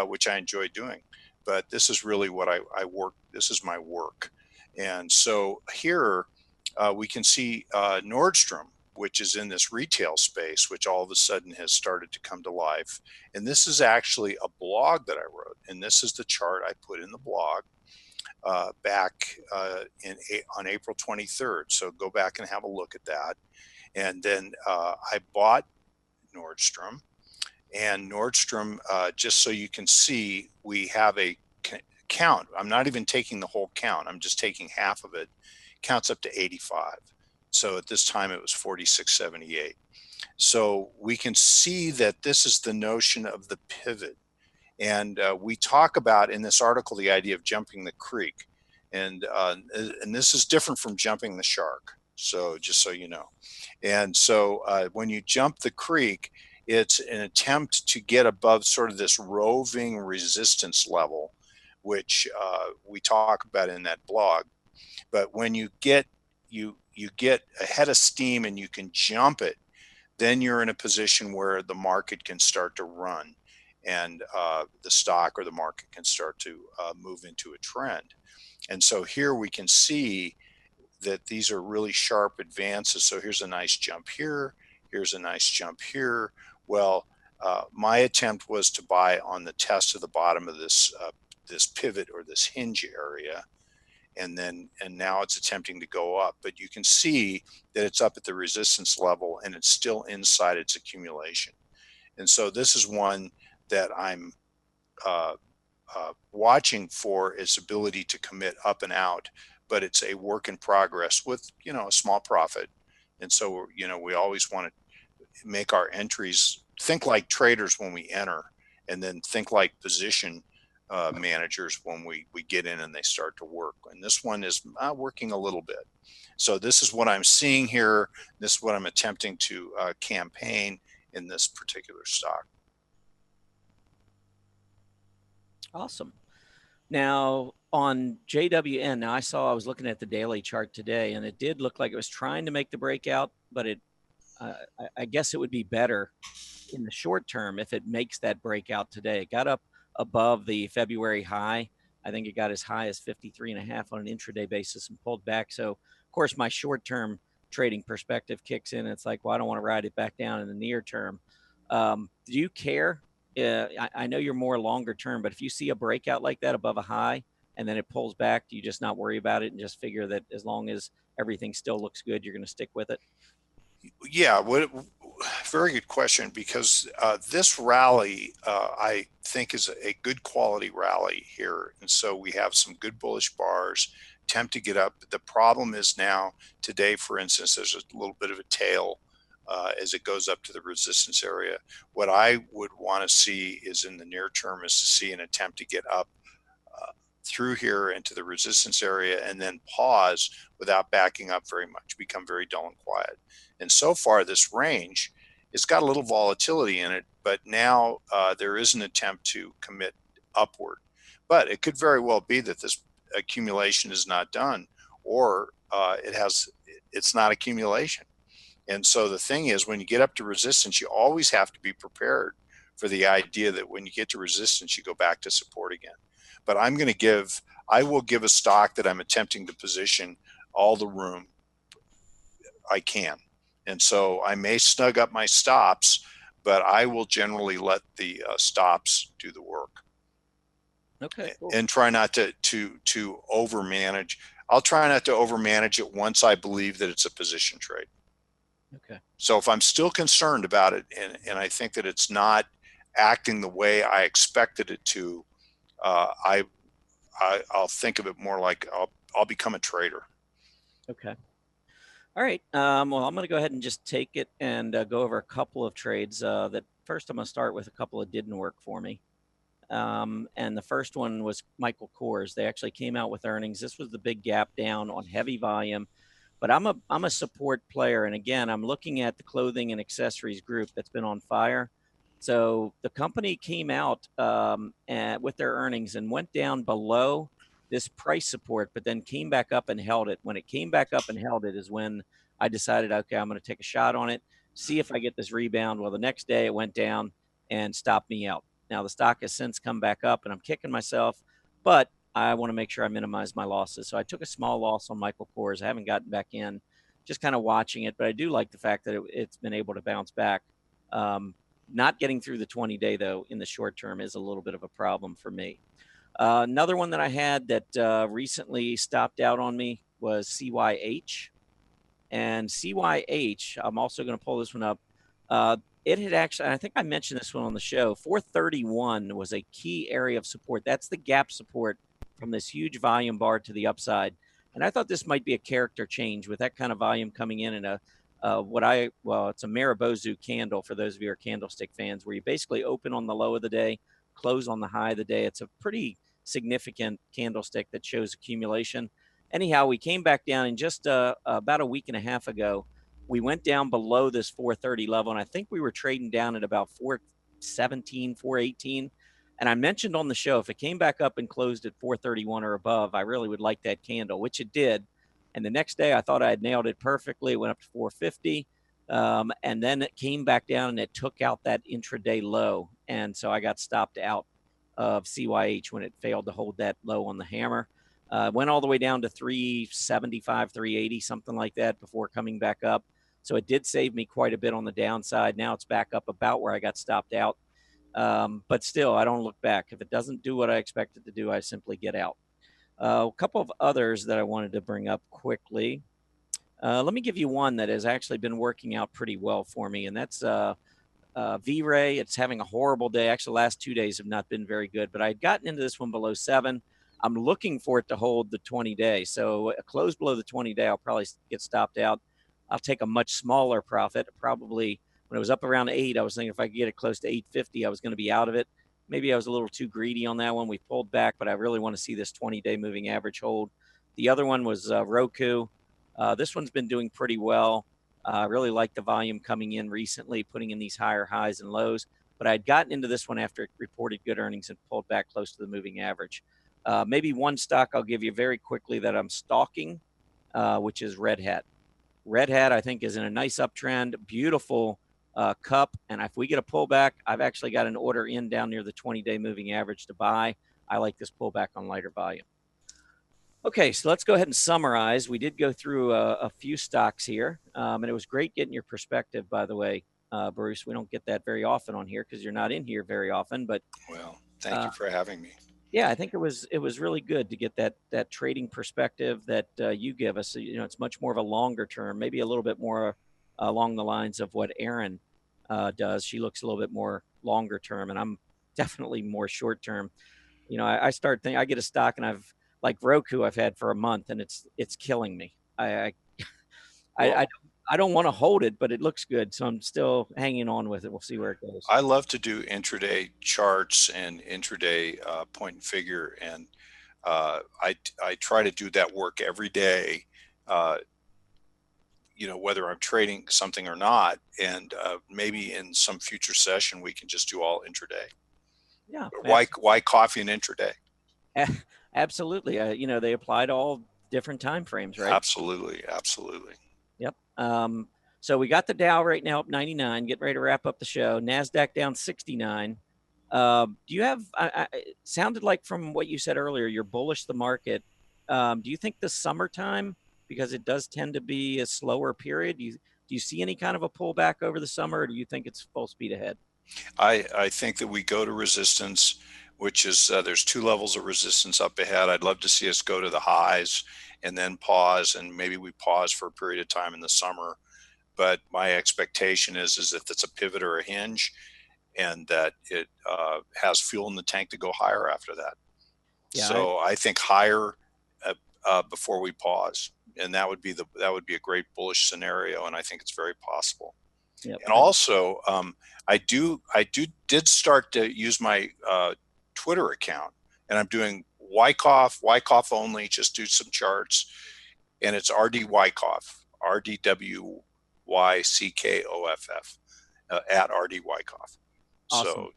which I enjoy doing, but this is really what I work. This is my work. And so here we can see Nordstrom, which is in this retail space, which all of a sudden has started to come to life. And this is actually a blog that I wrote. And this is the chart I put in the blog back on April 23rd. So go back and have a look at that. And then I bought Nordstrom. And Nordstrom, just so you can see, we have a count. I'm not even taking the whole count. I'm just taking half of it. Counts up to 85. So at this time it was 46.78. So we can see that this is the notion of the pivot. And we talk about in this article the idea of jumping the creek. And this is different from jumping the shark. So just so you know. And so when you jump the creek, it's an attempt to get above sort of this roving resistance level, which we talk about in that blog. But when you get a head of steam and you can jump it, then you're in a position where the market can start to run, and the stock or the market can start to move into a trend. And so here we can see that these are really sharp advances. So here's a nice jump here. Here's a nice jump here. Well, my attempt was to buy on the test of the bottom of this this pivot or this hinge area. and now it's attempting to go up, but you can see that it's up at the resistance level and it's still inside its accumulation. And so this is one that I'm watching for its ability to commit up and out, but it's a work in progress with, a small profit. And so, we always want to make our entries, think like traders when we enter, and then think like position managers when we get in and they start to work. And this one is working a little bit. So this is what I'm seeing here. This is what I'm attempting to campaign in this particular stock. Awesome. Now on JWN, now I was looking at the daily chart today, and it did look like it was trying to make the breakout, but I guess it would be better in the short term if it makes that breakout today. It got up above the February high. I think it got as high as 53.5 on an intraday basis and pulled back. So of course my short-term trading perspective kicks in. It's like, well, I don't want to ride it back down in the near term. Do you care? I know you're more longer term, but if you see a breakout like that above a high and then it pulls back, do you just not worry about it and just figure that as long as everything still looks good, you're going to stick with it? Yeah, very good question, because this rally I think is a good quality rally here, and so we have some good bullish bars, attempt to get up. The problem is now today, for instance, there's a little bit of a tail as it goes up to the resistance area. What I would want to see is in the near term is to see an attempt to get up through here into the resistance area and then pause without backing up very much, become very dull and quiet. And so far this range, it's got a little volatility in it, but now there is an attempt to commit upward. But it could very well be that this accumulation is not done, or it's not accumulation. And so the thing is, when you get up to resistance, you always have to be prepared for the idea that when you get to resistance, you go back to support again. But I will give a stock that I'm attempting to position all the room I can. And so I may snug up my stops, but I will generally let the stops do the work. Okay, cool. And try not to overmanage. I'll try not to overmanage it once I believe that it's a position trade. Okay. So if I'm still concerned about it and I think that it's not acting the way I expected it to, I'll think of it more like I'll become a trader. Okay. All right. Well, I'm going to go ahead and just take it and go over a couple of trades. That first, I'm going to start with a couple that didn't work for me. And the first one was Michael Kors. They actually came out with earnings. This was the big gap down on heavy volume. But I'm a support player, and again, I'm looking at the clothing and accessories group that's been on fire. So the company came out with their earnings and went down below this price support, but then came back up and held it. When it came back up and held it is when I decided, okay, I'm going to take a shot on it, see if I get this rebound. Well, the next day it went down and stopped me out. Now the stock has since come back up, and I'm kicking myself, but I want to make sure I minimize my losses. So I took a small loss on Michael Kors. I haven't gotten back in, just kind of watching it, but I do like the fact that it's been able to bounce back. Not getting through the 20-day, though, in the short term is a little bit of a problem for me. Another one that I had that recently stopped out on me was CYH. And CYH, I'm also going to pull this one up. It had actually, I think I mentioned this one on the show, 431 was a key area of support. That's the gap support from this huge volume bar to the upside. And I thought this might be a character change with that kind of volume coming in and it's a Maribozu candle for those of you who are candlestick fans, where you basically open on the low of the day, close on the high of the day. It's a pretty significant candlestick that shows accumulation. Anyhow, we came back down in just about a week and a half ago. We went down below this 430 level, and I think we were trading down at about 417, 418. And I mentioned on the show, if it came back up and closed at 431 or above, I really would like that candle, which it did. And the next day, I thought I had nailed it perfectly. It went up to 450. And then it came back down and it took out that intraday low. And so I got stopped out of CYH when it failed to hold that low on the hammer. Went all the way down to 375, 380, something like that before coming back up. So it did save me quite a bit on the downside. Now it's back up about where I got stopped out. But still, I don't look back. If it doesn't do what I expect it to do, I simply get out. A couple of others that I wanted to bring up quickly. Let me give you one that has actually been working out pretty well for me, and that's V-Ray. It's having a horrible day. Actually, the last 2 days have not been very good, but I had gotten into this one below 7. I'm looking for it to hold the 20-day. So a close below the 20-day, I'll probably get stopped out. I'll take a much smaller profit. Probably when it was up around 8, I was thinking if I could get it close to 850, I was going to be out of it. Maybe I was a little too greedy on that one. We pulled back, but I really want to see this 20-day moving average hold. The other one was Roku. This one's been doing pretty well. I really like the volume coming in recently, putting in these higher highs and lows. But I'd gotten into this one after it reported good earnings and pulled back close to the moving average. Maybe one stock I'll give you very quickly that I'm stalking, which is Red Hat. Red Hat, I think, is in a nice uptrend, beautiful cup. And if we get a pullback, I've actually got an order in down near the 20-day moving average to buy. I like this pullback on lighter volume. Okay, so let's go ahead and summarize. We did go through a few stocks here, and it was great getting your perspective, by the way, Bruce. We don't get that very often on here because you're not in here very often. But well, thank you for having me. Yeah, I think it was really good to get that trading perspective that you give us. You know, it's much more of a longer term, maybe a little bit more along the lines of what Erin does. She looks a little bit more longer term, and I'm definitely more short term. You know, I start thinking I get a stock and like Roku I've had for a month and it's killing me. I don't want to hold it, but it looks good, so I'm still hanging on with it. We'll see where it goes. I love to do intraday charts and intraday point and figure, and I try to do that work every day. You know, whether I'm trading something or not, and maybe in some future session we can just do all intraday. Yeah. Why coffee and intraday? Absolutely. You know, they apply to all different time frames, right? Absolutely. Absolutely. Yep. So we got the Dow right now up 99, getting ready to wrap up the show. Nasdaq down 69. Do you have, it sounded like from what you said earlier, you're bullish the market. Do you think the summertime, because it does tend to be a slower period, do you see any kind of a pullback over the summer, or do you think it's full speed ahead? I think that we go to resistance, which is there's 2 levels of resistance up ahead. I'd love to see us go to the highs and then pause, and maybe we pause for a period of time in the summer. But my expectation is that it's a pivot or a hinge, and that it has fuel in the tank to go higher after that. Yeah, so I think higher before we pause, and that would be a great bullish scenario, and I think it's very possible. Yep. And also, I did start to use my Twitter account, and I'm doing Wyckoff only, just do some charts, and it's RD Wyckoff, RDWYCKOFF, at RD Wyckoff. Awesome. So,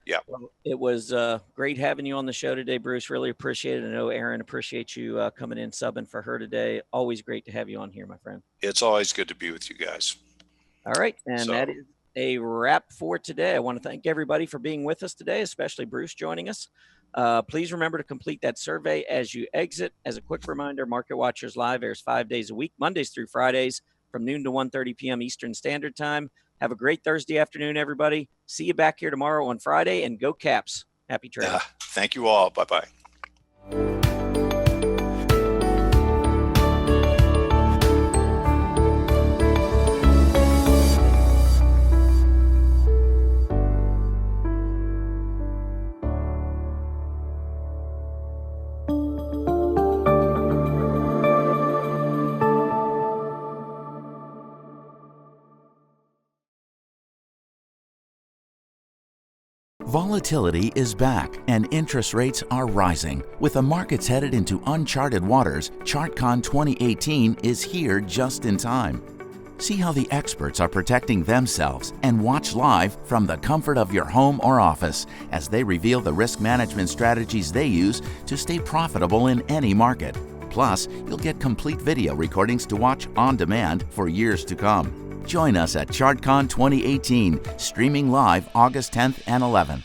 yeah. Well, it was great having you on the show today, Bruce. Really appreciate it. I know Erin appreciates you coming in, subbing for her today. Always great to have you on here, my friend. It's always good to be with you guys. All right, and that is a wrap for today. I want to thank everybody for being with us today, especially Bruce joining us. Please remember to complete that survey as you exit. As a quick reminder, Market Watchers Live airs 5 days a week, Mondays through Fridays, from noon to 1:30 p.m. Eastern Standard Time. Have a great Thursday afternoon, everybody. See you back here tomorrow on Friday, and go Caps. Happy trading. Thank you all. Bye-bye. Volatility is back and interest rates are rising. With the markets headed into uncharted waters, ChartCon 2018 is here just in time. See how the experts are protecting themselves and watch live from the comfort of your home or office as they reveal the risk management strategies they use to stay profitable in any market. Plus, you'll get complete video recordings to watch on demand for years to come. Join us at ChartCon 2018, streaming live August 10th and 11th.